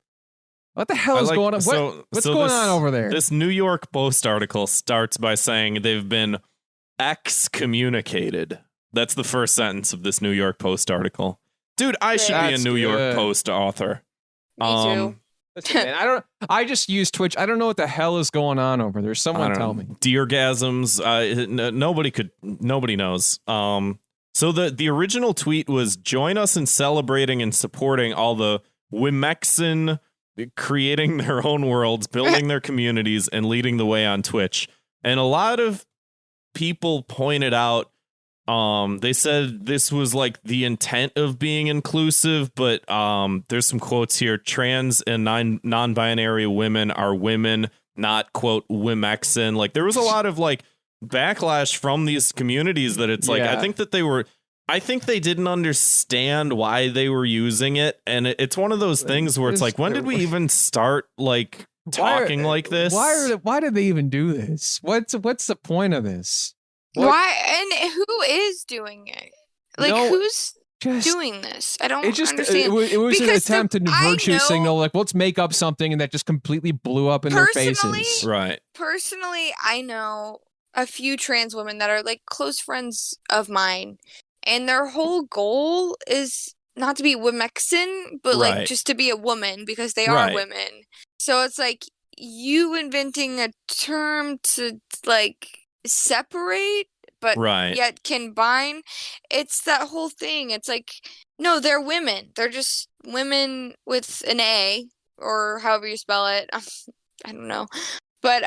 What the hell I is like- going on? so- What's so going this- on over there? This New York Post article starts by saying they've been excommunicated. That's the first sentence of this New York Post article. Dude, I should be a That's New York good. Post author. Me too. Listen, man, I just use Twitch. I don't know what the hell is going on over there. I Someone don't tell know. me. Deergasms. Nobody knows. So the original tweet was, join us in celebrating and supporting all the womxn creating their own worlds, building their communities, and leading the way on Twitch. And a lot of people pointed out, they said this was like the intent of being inclusive, but there's some quotes here. Trans and non-binary women are women, not quote womxn. Like there was a lot of like backlash from these communities that it's like, Yeah. I think they didn't understand why they were using it. And it's one of those things where it's like, when did we even start like talking like this? Why did they even do this? What's the point of this? What- Why? And who is doing it? Like, No, who's Just doing this? I don't it just understand. it was an Because attempt to I virtue know- signal, like let's make up something, and that just completely blew up in their Personally- faces. Right. Personally, I know a few trans women that are like close friends of mine, and their whole goal is not to be womxn, but Right. like just to be a woman because they Right. are women. So it's like you inventing a term to like separate, but Right. yet combine. It's that whole thing. It's like, no, they're women. They're just women with an A or however you spell it. I don't know. But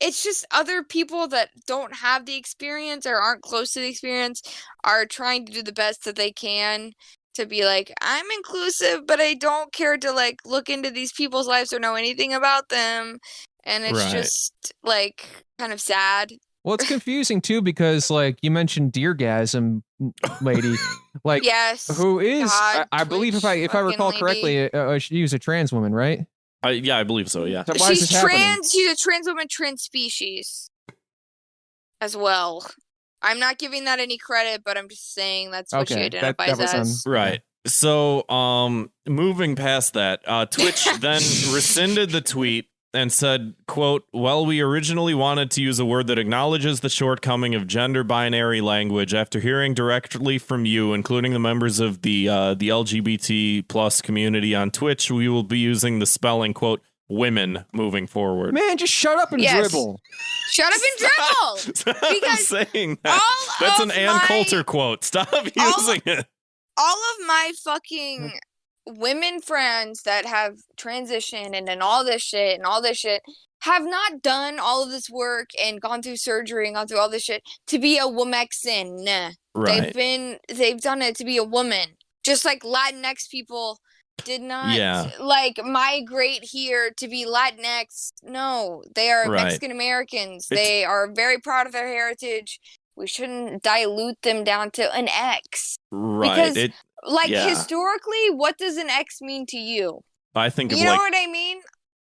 it's just other people that don't have the experience or aren't close to the experience are trying to do the best that they can to be like, I'm inclusive, but I don't care to like look into these people's lives or know anything about them. And it's Right. just like kind of sad. Well, it's confusing too because, like you mentioned, Deergasm lady, like Yes. who is, God, I believe, if Twitch I recall fucking correctly, she was a trans woman, right? Yeah, I believe so. Yeah. So why is She's this happening? trans. She's a trans woman, trans species as well. I'm not giving that any credit, but I'm just saying that's what she Okay, identifies that was as. Right. So, moving past that, Twitch then rescinded the tweet and said, quote, "Well, we originally wanted to use a word that acknowledges the shortcoming of gender binary language. After hearing directly from you, including the members of the LGBT plus community on Twitch, we will be using the spelling, quote, women moving forward." Man, just shut up and Yes. dribble. Shut up and dribble! I'm Because saying that. all That's of an Ann my- Coulter quote. Stop using it. all of my fucking women friends that have transitioned and all this shit have not done all of this work and gone through surgery and gone through all this shit to be a womxn. Right. They've done it to be a woman. Just like Latinx people did not migrate here to be Latinx. No, they are Right. Mexican Americans. They are very proud of their heritage. We shouldn't dilute them down to an X. Right. Because, historically, what does an X mean to you? I think of You know what I mean?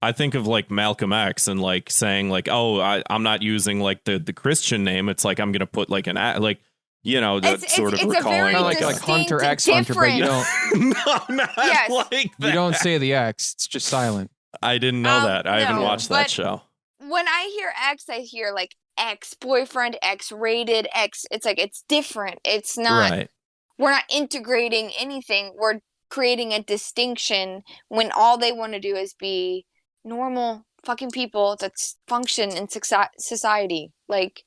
I think of like Malcolm X and like saying like, oh, I'm not using like the Christian name. It's like I'm gonna put like an like, you know, the sort of it's a recalling very Kind of like Hunter X Hunter, but you don't no, not Yes. like that. you don't say the X. It's just silent. I didn't know that. I haven't no, watched that but- show. When I hear X, I hear like ex-boyfriend, X-rated, X. It's like it's different. It's not. Right. We're not integrating anything. We're creating a distinction when all they want to do is be normal fucking people that function in society. Like,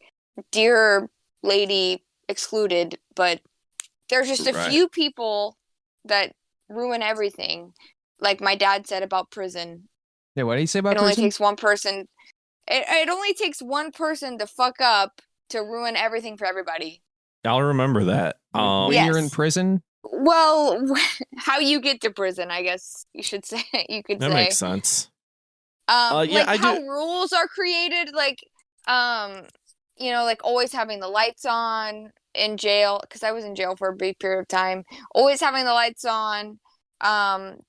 dear lady excluded, but there's just a Right. few people that ruin everything. Like my dad said about prison. Yeah, what did he say about It only prison? takes one person. It only takes one person to fuck up to ruin everything for everybody. I'll remember that. When Yes. you're in prison? Well, how you get to prison, I guess you should say. You could That say. makes sense. Yeah, I like how do- rules are created, like, you know, like always having the lights on in jail, because I was in jail for a brief period of time. Always having the lights on.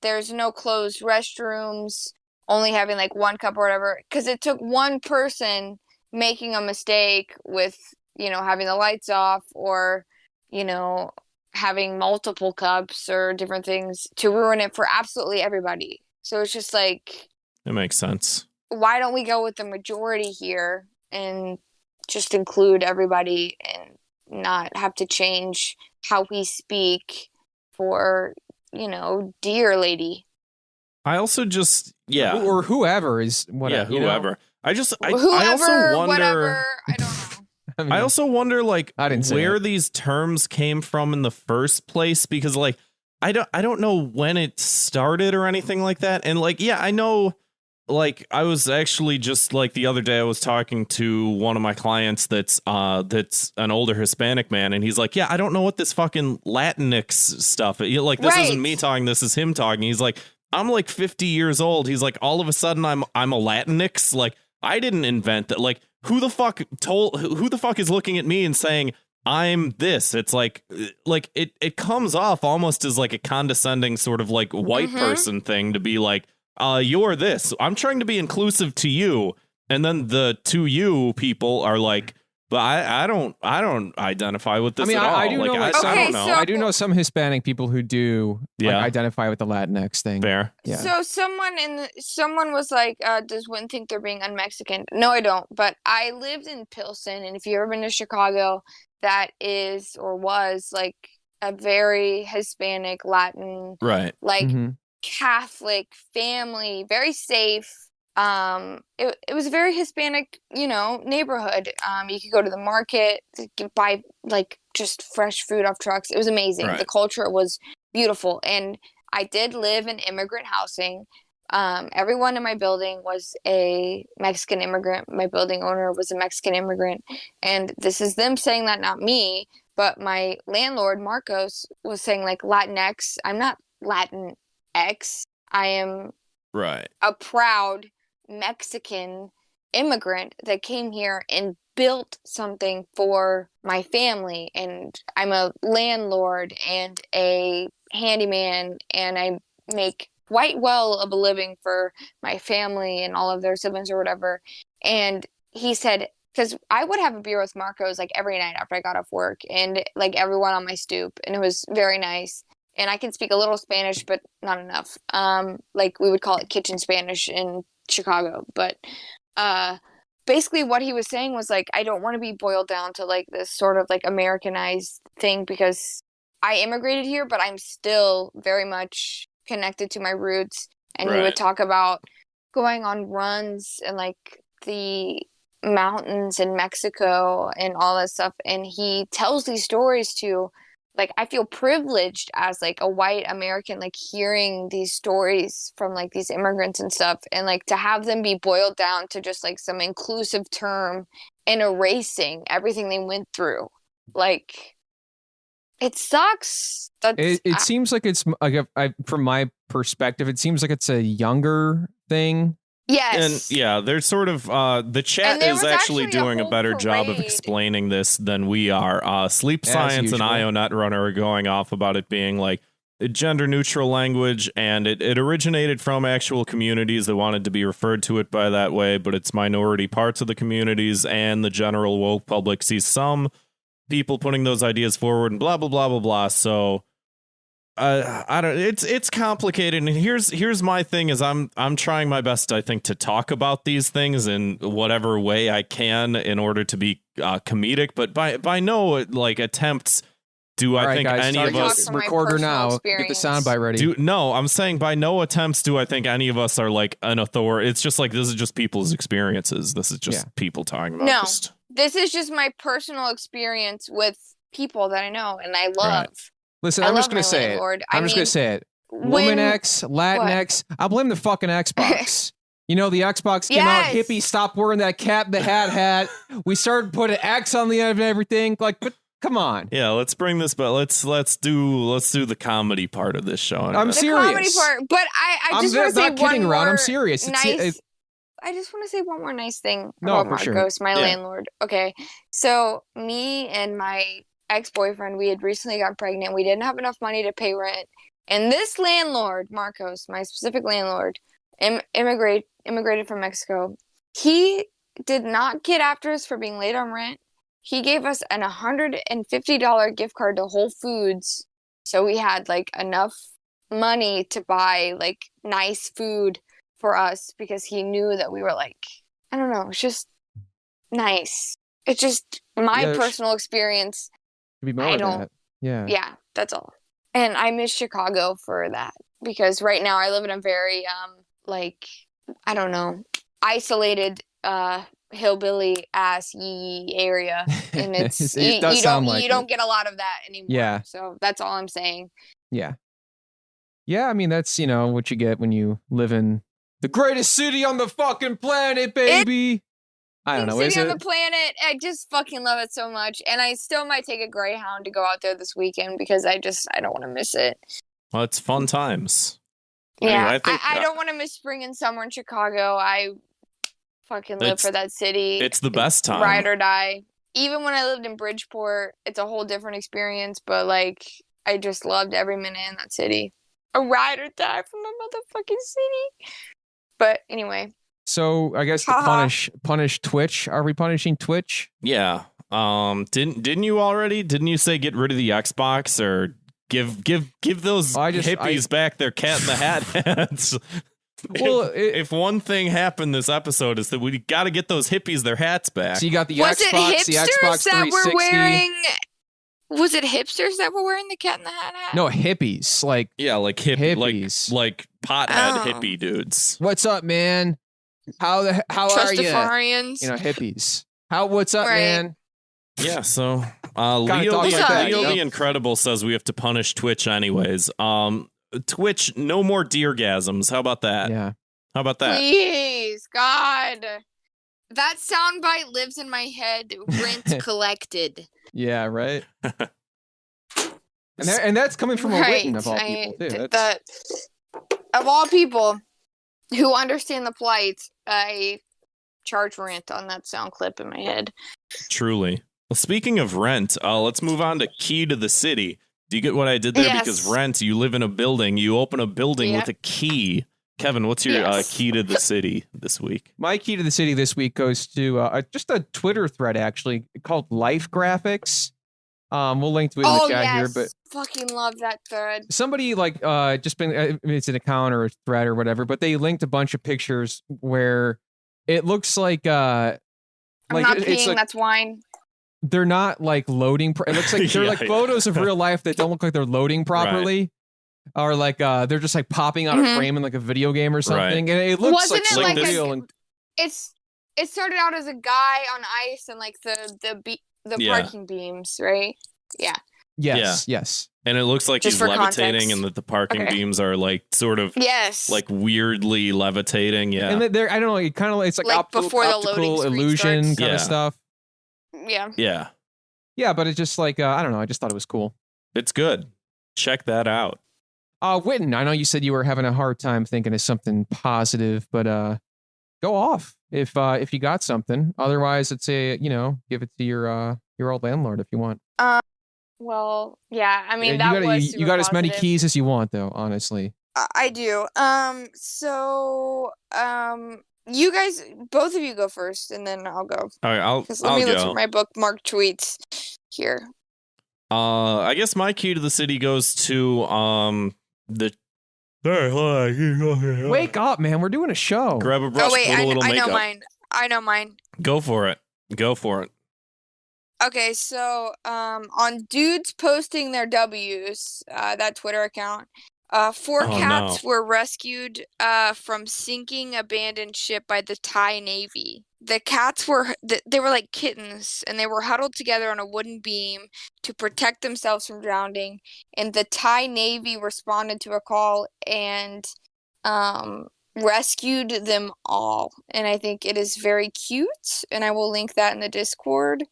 There's no closed restrooms. Only having like one cup or whatever, because it took one person making a mistake with, you know, having the lights off or, you know, having multiple cups or different things to ruin it for absolutely everybody. So it's just like, It makes sense. why don't we go with the majority here and just include everybody and not have to change how we speak for, you know, dear lady. I also just Or whoever is whatever. yeah, you know? whoever. I Whoever, also wonder. whatever, I don't know. I mean, I also wonder like I didn't say where it. these terms came from in the first place, because like I don't know when it started or anything like that. And like, yeah, I know, like I was actually just like the other day I was talking to one of my clients that's an older Hispanic man, and he's like, yeah, I don't know what this fucking Latinx stuff. Like this Right. isn't me talking, this is him talking. He's like, I'm like 50 years old. He's like, all of a sudden I'm a Latinx. Like I didn't invent that. Like who the fuck is looking at me and saying I'm this? It's like it comes off almost as like a condescending sort of like white person thing to be like, you're this. I'm trying to be inclusive to you. And then the to you people are like, but I don't identify with this I mean, at all. I do know like I some, don't know. so- I do know some Hispanic people who do Yeah. like, identify with the Latinx thing. Fair. Yeah. So someone was like, does Witten think they're being un-Mexican? No, I don't. But I lived in Pilsen, and if you've ever been to Chicago, that is or was like a very Hispanic, Latin, Right. like Mhm. Catholic family, very safe. It was a very Hispanic, you know, neighborhood. You could go to the market to buy like just fresh food off trucks. It was amazing. Right. The culture was beautiful, and I did live in immigrant housing. Everyone in my building was a Mexican immigrant. My building owner was a Mexican immigrant, and this is them saying that, not me. But my landlord Marcos was saying like Latinx. I'm not Latinx. I am Right. a proud Mexican immigrant that came here and built something for my family. And I'm a landlord and a handyman, and I make quite well of a living for my family and all of their siblings or whatever. And he said, because I would have a beer with Marcos like every night after I got off work, and like everyone on my stoop, and it was very nice. And I can speak a little Spanish, but not enough. Like we would call it kitchen Spanish in Chicago. But basically what he was saying was like, I don't want to be boiled down to like this sort of like Americanized thing because I immigrated here, but I'm still very much connected to my roots. And he would talk about going on runs and like the mountains in Mexico and all that stuff. And he tells these stories to, like, I feel privileged as like a white American, like hearing these stories from like these immigrants and stuff, and like to have them be boiled down to just like some inclusive term and erasing everything they went through. Like, it sucks. It seems like it's like from my perspective, it seems like it's a younger thing. Yes. And yeah, there's sort of the chat is actually doing a better job of explaining this than we are. Sleep Science and IO Netrunner are going off about it being like a gender neutral language, and it originated from actual communities that wanted to be referred to it by that way, but it's minority parts of the communities and the general woke public sees some people putting those ideas forward and blah blah blah blah blah. So I don't. It's complicated, and here's my thing: is I'm trying my best, I think, to talk about these things in whatever way I can in order to be comedic. But by no like attempts do I think any of us recorder now get the soundbite ready. No, I'm saying by no attempts do I think any of us are like an authority. It's just like this is just people's experiences. This is just people talking about. No, this is just my personal experience with people that I know and I love. Right. Listen, I'm just going to say it. I'm just going to say it. Woman X, Latinx, I blame the fucking Xbox. You know, the Xbox came out, hippie, stop wearing that cat in the hat. We started putting X on the end of everything. Like, but come on. Yeah, let's bring this, but let's do the comedy part of this show. I'm serious. The comedy part, but I just want to say one more I'm serious. I just want to say one more nice thing about Marcos, my landlord. Okay, so me and my ex-boyfriend, we had recently got pregnant. We didn't have enough money to pay rent, and this landlord, Marcos, my specific landlord, immigrated from Mexico. He did not get after us for being late on rent. He gave us an $150 gift card to Whole Foods, so we had like enough money to buy like nice food for us because he knew that we were like, I don't know, it's just nice. It's just my personal experience. I don't. Yeah, that's all. And I miss Chicago for that because right now I live in a very like, I don't know, isolated hillbilly ass yee area, and it's you don't get a lot of that anymore. Yeah. So that's all I'm saying. Yeah. I mean, that's what you get when you live in the greatest city on the fucking planet, baby. I don't know. City on the planet. I just fucking love it so much, and I still might take a Greyhound to go out there this weekend because I don't want to miss it. Well, it's fun times. Yeah, anyway, I don't want to miss spring and summer in Chicago. I fucking live for that city. It's the best time. Ride or die. Even when I lived in Bridgeport, it's a whole different experience. But like, I just loved every minute in that city. A ride or die from a motherfucking city. But anyway. So I guess to punish Twitch. Are we punishing Twitch? Yeah. Didn't you already? Didn't you say get rid of the Xbox or give those hippies back their cat in the hat hats? Well, if one thing happened this episode is that we got to get those hippies their hats back. So you got the Xbox, the Xbox 360. Was it hipsters that were wearing the cat in the hat? No, hippies. Like hippies, like pothead hippie dudes. What's up, man? How are you? Hippies. What's up, man? Yeah, so Leo the Incredible says we have to punish Twitch anyways. Twitch, no more deergasms. How about that? Yeah. How about that? Please, God. That soundbite lives in my head. Rent collected. Yeah, right. and that's coming from a Witten of all people, too. Of all people who understand the plight, I charge rent on that sound clip in my head. Truly. Well, speaking of rent, let's move on to Key to the City. Do you get what I did there? Yes. Because rent, you live in a building, you open a building with a key. Kevin, what's your Yes. key to the city this week? My key to the city this week goes to just a Twitter thread actually called Life Graphics. We'll link to it in the chat here, but fucking love that thread. somebody just been it's an account or a thread or whatever, but they linked a bunch of pictures where it looks like I'm not it's peeing, like that's wine. they're not like loading. It looks like they're Yeah, like yeah. photos of real life that don't look like they're loading properly. Or like they're just like popping out of Mhm. frame in like a video game or something, Right. and it looks Wasn't like it so like this- real. And It started out as a guy on ice and like the Yeah. parking beams, right? Yeah. yes. And it looks like Just he's for levitating context. and that the parking Okay. beams are like sort of Yes. like weirdly levitating. Yeah. And there, I don't know. It kind of it's like, Like before the loading optical screen illusion starts. kind Yeah. of stuff. yeah. Yeah. Yeah, but it's just like I don't know. I just thought it was cool. It's good. Check that out. Witten, I know you said you were having a hard time thinking of something positive, but go off if you got something. Otherwise, it's give it to your old landlord if you want. Well, yeah. I mean, Yeah, that was you got as many positive. keys as you want, though. Honestly, I do. You guys, both of you go first, and then I'll go. All right, Because let I'll me look go. through my bookmark tweets here. I guess my key to the city goes to the wake up, man. We're doing a show. grab a brush, Oh wait, put a I little know makeup. mine. I know mine. Go for it. Okay, so on dudes posting their W's, that Twitter account, 4 Oh, cats no. were rescued from sinking abandoned ship by the Thai Navy. The cats they were like kittens, and they were huddled together on a wooden beam to protect themselves from drowning. And the Thai Navy responded to a call and rescued them all. And I think it is very cute, and I will link that in the Discord.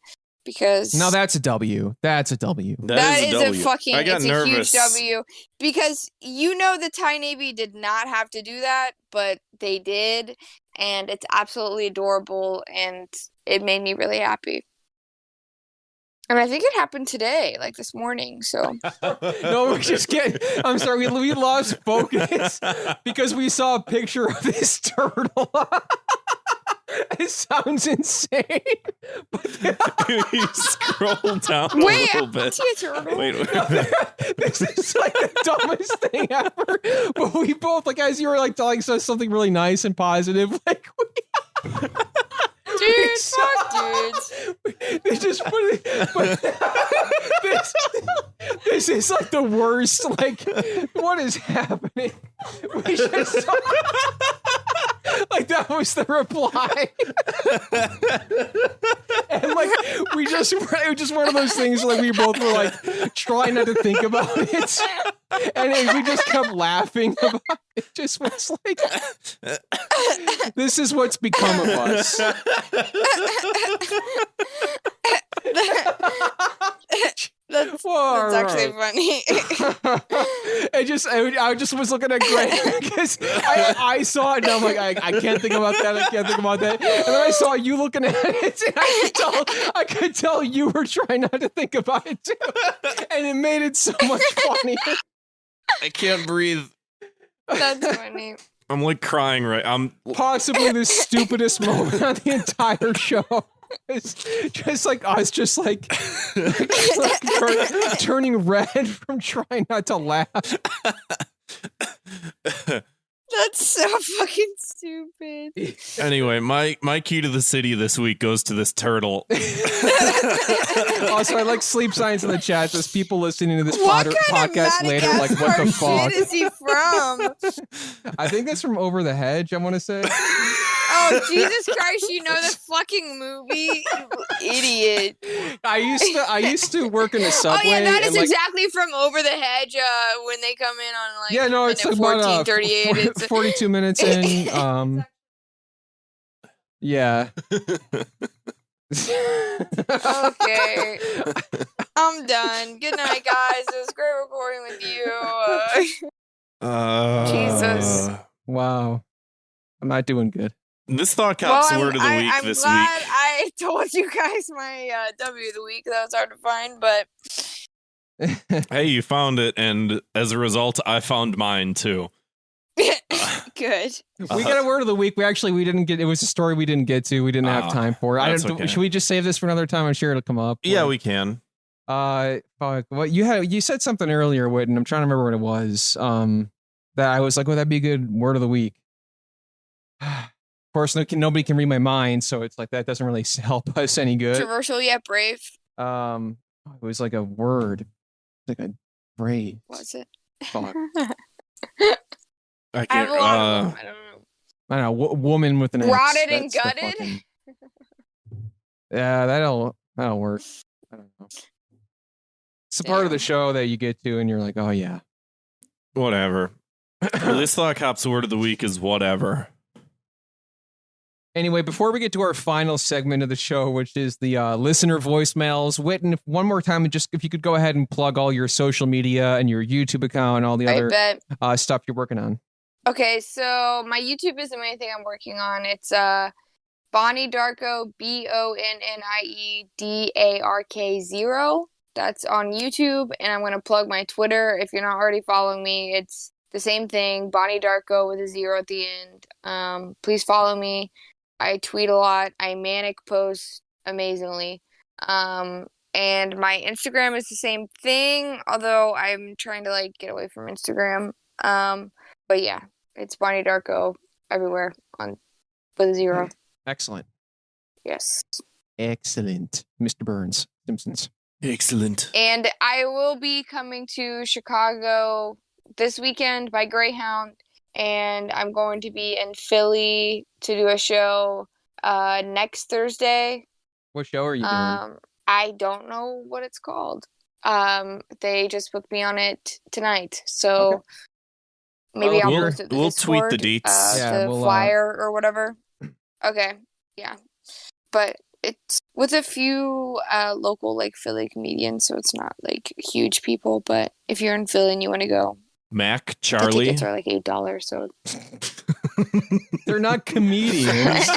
Because No, that's a W. That's a W. that is W. a fucking I got it's nervous. a huge W, because the Thai Navy did not have to do that, but they did, and it's absolutely adorable, and it made me really happy. And I think it happened today, like this morning. So No, we're just getting. I'm sorry, we lost focus because we saw a picture of this turtle. It sounds insane. You scroll down a wait, I little bit. see a turtle. Wait. This is like the dumbest thing ever. But we both, like, as you were like telling us something really nice and positive, like Dude, saw- fuck dudes. they just put it. But this is like the worst. Like, what is happening? We just saw, like that was the reply, and like it was just one of those things. Like we both were like trying not to think about it, and we just kept laughing about it. It just was like, this is what's become of us. That's All actually right. funny. I just was looking at Greg because I saw it and I'm like, I can't think about that. I can't think about that. And then I saw you looking at it and I could tell you were trying not to think about it too. And it made it so much funnier. I can't breathe. That's funny. I'm like crying right. I'm Possibly the stupidest moment on the entire show. It's just like us, just like turning red from trying not to laugh. That's so fucking stupid. Anyway, my key to the city this week goes to this turtle. Also, I like sleep science in the chat. There's people listening to this What kind podcast of later, like, what the Madagascar fuck? shit is he from? I think that's from Over the Hedge, I want to say. Oh, Jesus Christ, you know the fucking movie? You idiot. I used to work in the subway. Oh, yeah, that is and, like, exactly from Over the Hedge when they come in on, like, yeah, no, it's like minute about 14:38. It's 42 minutes in. Yeah. Okay. I'm done. Good night, guys. It was great recording with you. Jesus. Wow. I'm not doing good. This Thought Cop's word of the week I'm this glad week. I told you guys my W of the week. That was hard to find, but Hey, you found it, and as a result, I found mine too. Good. We got a word of the week. We didn't get. It was a story we didn't get to. We didn't have time for it. That's okay. Should we just save this for another time? I'm sure it'll come up. Yeah, we can. Fuck. What you said something earlier, Witten. I'm trying to remember what it was. That I was like, well, that'd be a good word of the week. Of course, nobody can read my mind, so it's like that doesn't really help us any good. Controversial yet brave. It was like a word, like a phrase. What's it? Fuck. I have a lot of them. I don't know. I don't know. Woman with an X. Rotted and That's the gutted? fucking- Yeah, that'll work. I don't know. It's the part of the show that you get to, and you're like, oh yeah. Whatever. This Thought Cop's word of the week is whatever. Anyway, before we get to our final segment of the show, which is the listener voicemails, Witten, one more time, if you could go ahead and plug all your social media and your YouTube account and all the other stuff you're working on. Okay, so my YouTube is the main thing I'm working on. It's Bonnie Darko, BonnieDark0. That's on YouTube, and I'm going to plug my Twitter. If you're not already following me, it's the same thing, Bonnie Darko with a 0 at the end. Please follow me. I tweet a lot. I manic post amazingly. And my Instagram is the same thing, although I'm trying to get away from Instagram. But yeah, it's Bonnie Darko everywhere with a 0. Excellent. Yes. Excellent. Mr. Burns, Simpsons. Excellent. And I will be coming to Chicago this weekend by Greyhound, and I'm going to be in Philly to do a show next Thursday. What show are you doing? I don't know what it's called. They just booked me on it tonight, so maybe I'll post it. We'll tweet the deets. The flyer or whatever. Okay, yeah, but it's with a few local Philly comedians, so it's not huge people. But if you're in Philly and you want to go, Mac, the Charlie. tickets are $8. So they're not comedians.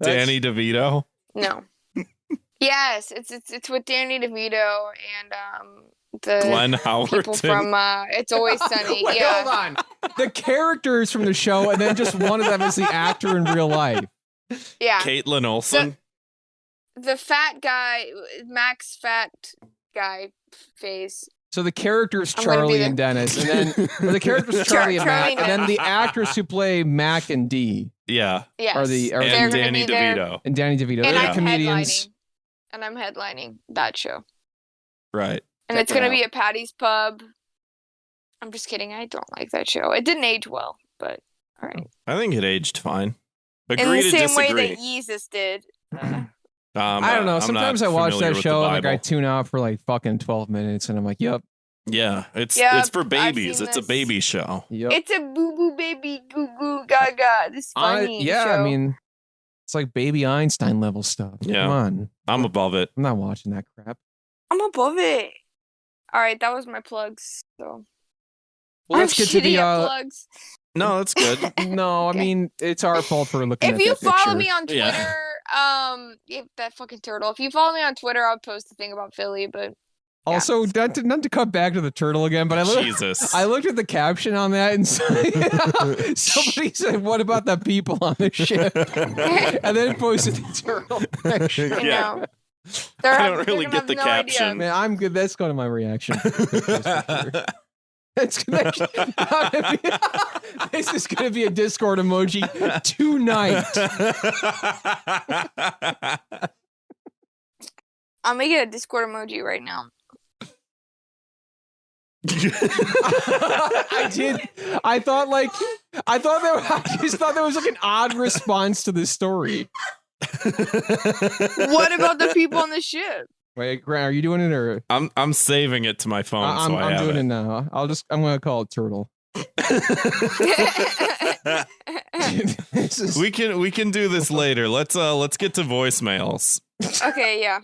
Danny DeVito. No. Yes, it's with Danny DeVito and the Glenn people Howerton. from It's Always Sunny. Wait, yeah. hold on. The characters from the show, and then just one of them is the actor in real life. Yeah. Caitlin Olsen. The fat guy, Max fat guy face. So the characters I'm gonna be Charlie the- and Dennis, and then the characters Charlie and Charlie Mac, and then the actors who play Mac and D Yeah. Yes. are They're And gonna Danny be there. DeVito. and Danny DeVito. And They're I'm comedians. headlining. And I'm headlining that show. Right. And Check it's it going to out. be at Patty's Pub. I'm just kidding. I don't like that show. It didn't age well, but all right. I think it aged fine. In Agree the to same disagree. way that Yeezus did. I don't know. I'm Sometimes not I watch familiar that with the show and I Bible. tune out for fucking 12 minutes, and I'm like, yep, Yeah, it's Yep, for I've babies. seen It's a this. baby show. yep. It's a boo boo baby goo goo gaga. This funny Yeah, show. I mean, it's like baby Einstein level stuff. Yeah. Come on, I'm above it. I'm not watching that crap. I'm above it. All right, that was my plugs. So Well, let's I'm get to shitty the. at plugs. No, that's good. No, Okay. I mean it's our fault for looking. If at you that follow picture. me on Twitter, Yeah. that fucking turtle. If you follow me on Twitter, I'll post a thing about Philly. But Also, not to cut back to the turtle again, but Jesus. I looked at the caption on that and somebody said, "What about the people on the ship?" And then posted the turtle picture. you Yeah. know, I don't really gonna get have the no caption. idea. Man, I'm good. That's going to my reaction. It's gonna this is going to be a Discord emoji tonight. I'll make it a Discord emoji right now. I did. I just thought there was an odd response to this story. What about the people on the ship? Wait, Grant, are you doing it or I'm saving it to my phone, I'm so I have doing it it. now? I'm going to call it turtle. This is- We can do this later. Let's get to voicemails. Okay, yeah.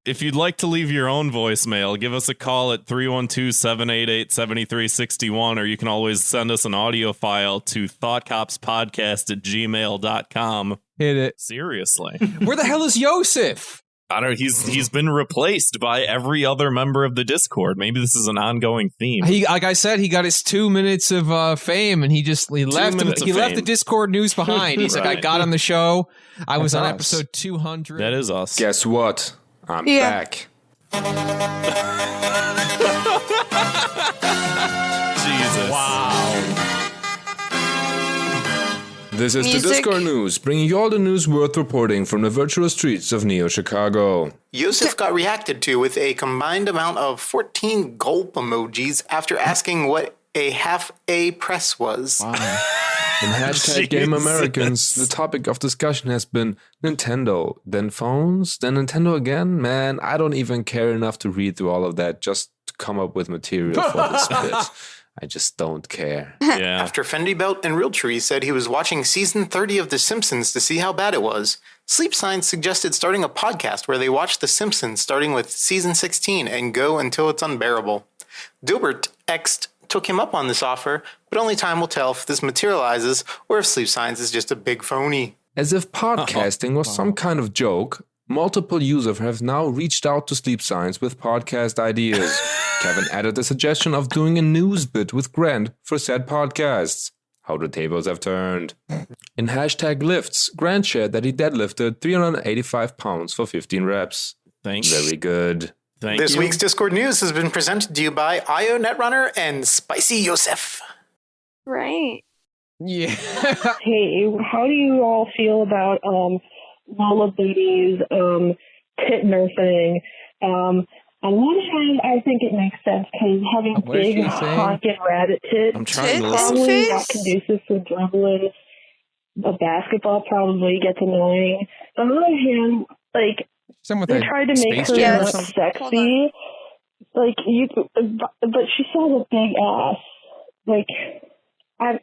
If you'd like to leave your own voicemail, give us a call at 312-788-7361, or you can always send us an audio file to thoughtcopspodcast@gmail.com. Hit it. Seriously. Where the hell is Yosef? I don't know. He's been replaced by every other member of the Discord. Maybe this is an ongoing theme. Like I said, he got his 2 minutes of fame, and he left the Discord news behind. He's like, I got on the show. I was on episode 200. That is us. Guess what? I'm back. Jesus. Wow. This is the Discord News, bringing you all the news worth reporting from the virtual streets of Neo-Chicago. Yosef got reacted to with a combined amount of 14 gulp emojis after asking what a half A press was. Wow. In hashtag Game Americans, the topic of discussion has been Nintendo, then phones, then Nintendo again. Man, I don't even care enough to read through all of that just to come up with material for this bit. I just don't care. Yeah. After Fendi Belt and Realtree said he was watching season 30 of The Simpsons to see how bad it was, Sleep Science suggested starting a podcast where they watch The Simpsons starting with season 16 and go until it's unbearable. Dilbert X took him up on this offer, but only time will tell if this materializes or if Sleep Science is just a big phony. As if podcasting was some kind of joke, multiple users have now reached out to Sleep Science with podcast ideas. Kevin added the suggestion of doing a news bit with Grant for said podcasts. How the tables have turned. In hashtag lifts, Grant shared that he deadlifted 385 pounds for 15 reps. Thanks. Very good. This week's Discord news has been presented to you by IO Netrunner and Spicy Yosef. Right. Yeah. Hey, how do you all feel about Lola Bunny's Titner thing? On one hand, I think it makes sense because having big honking rabbit tits probably not conducive for dribbling a basketball, probably gets annoying. On the other hand, like, they tried to make her look sexy. Like, but she still has a big ass. Like, I'd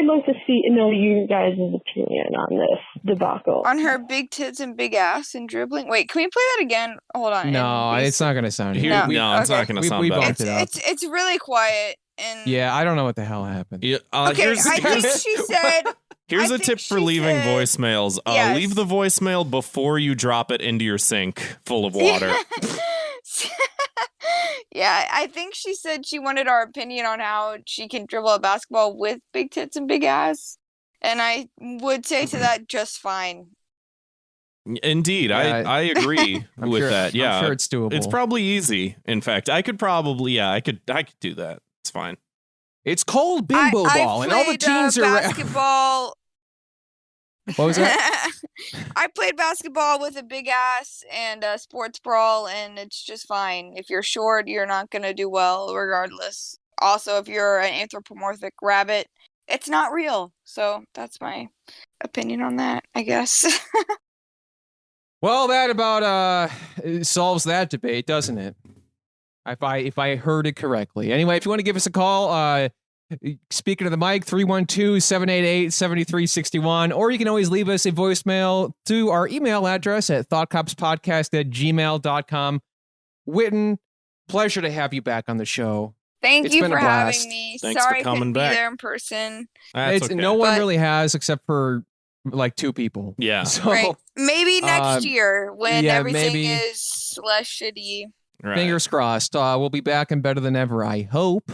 like to know you guys' opinion on this debacle. On her big tits and big ass and dribbling. Wait, can we play that again? Hold on. No, it's not going to sound good. No, it's not going to sound we bad. bumped it up. It's really quiet. And yeah, I don't know what the hell happened. Yeah, okay, I think she said... Here's a tip for leaving voicemails. Yes. Leave the voicemail before you drop it into your sink full of water. Yeah, I think she said she wanted our opinion on how she can dribble a basketball with big tits and big ass. And I would say to that, just fine. Indeed, I agree with that. Yeah, I'm sure it's doable. It's probably easy. In fact, I could probably, I could do that. It's fine. It's called bimbo ball, and all the teens are basketball. What was that? I played basketball with a big ass and a sports brawl, and it's just fine. If you're short, you're not going to do well regardless. Also, if you're an anthropomorphic rabbit, it's not real. So that's my opinion on that, I guess. Well, that about solves that debate, doesn't it? If I heard it correctly. Anyway, if you want to give us a call, speaking to the mic, 312-788-7361, or you can always leave us a voicemail to our email address at thoughtcopspodcast@gmail.com. Witten, pleasure to have you back on the show. Thank you for having me. Thanks Sorry for I coming couldn't back. be there in person. Okay. No one really has, except for like 2 people. Yeah. So, Right. Maybe next year when everything maybe. is less shitty. Right. Fingers crossed. We'll be back and better than ever, I hope.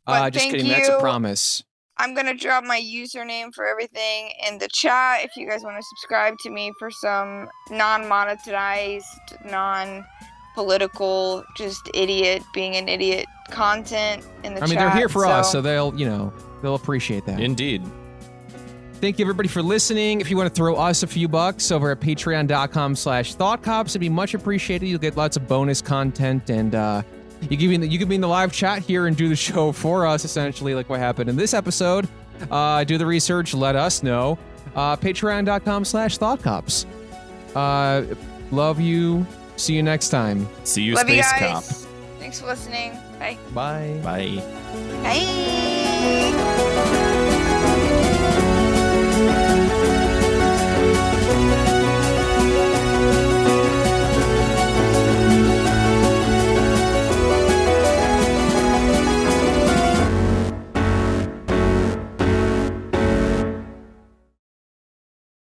But just thank kidding. That's a you. promise. I'm going to drop my username for everything in the chat if you guys want to subscribe to me for some non-monetized, non-political, just idiot being an idiot content in the chat. I mean, they're here for us, so they'll appreciate that. Indeed. Thank you, everybody, for listening. If you want to throw us a few bucks over at patreon.com/thoughtcops, it'd be much appreciated. You'll get lots of bonus content, and you could be in the live chat here and do the show for us, essentially, like what happened in this episode. Do the research, let us know. Patreon.com/thoughtcops. Love you. See you next time. See you, Love Space you guys. Cop. Thanks for listening. Bye. Bye. Bye. Bye.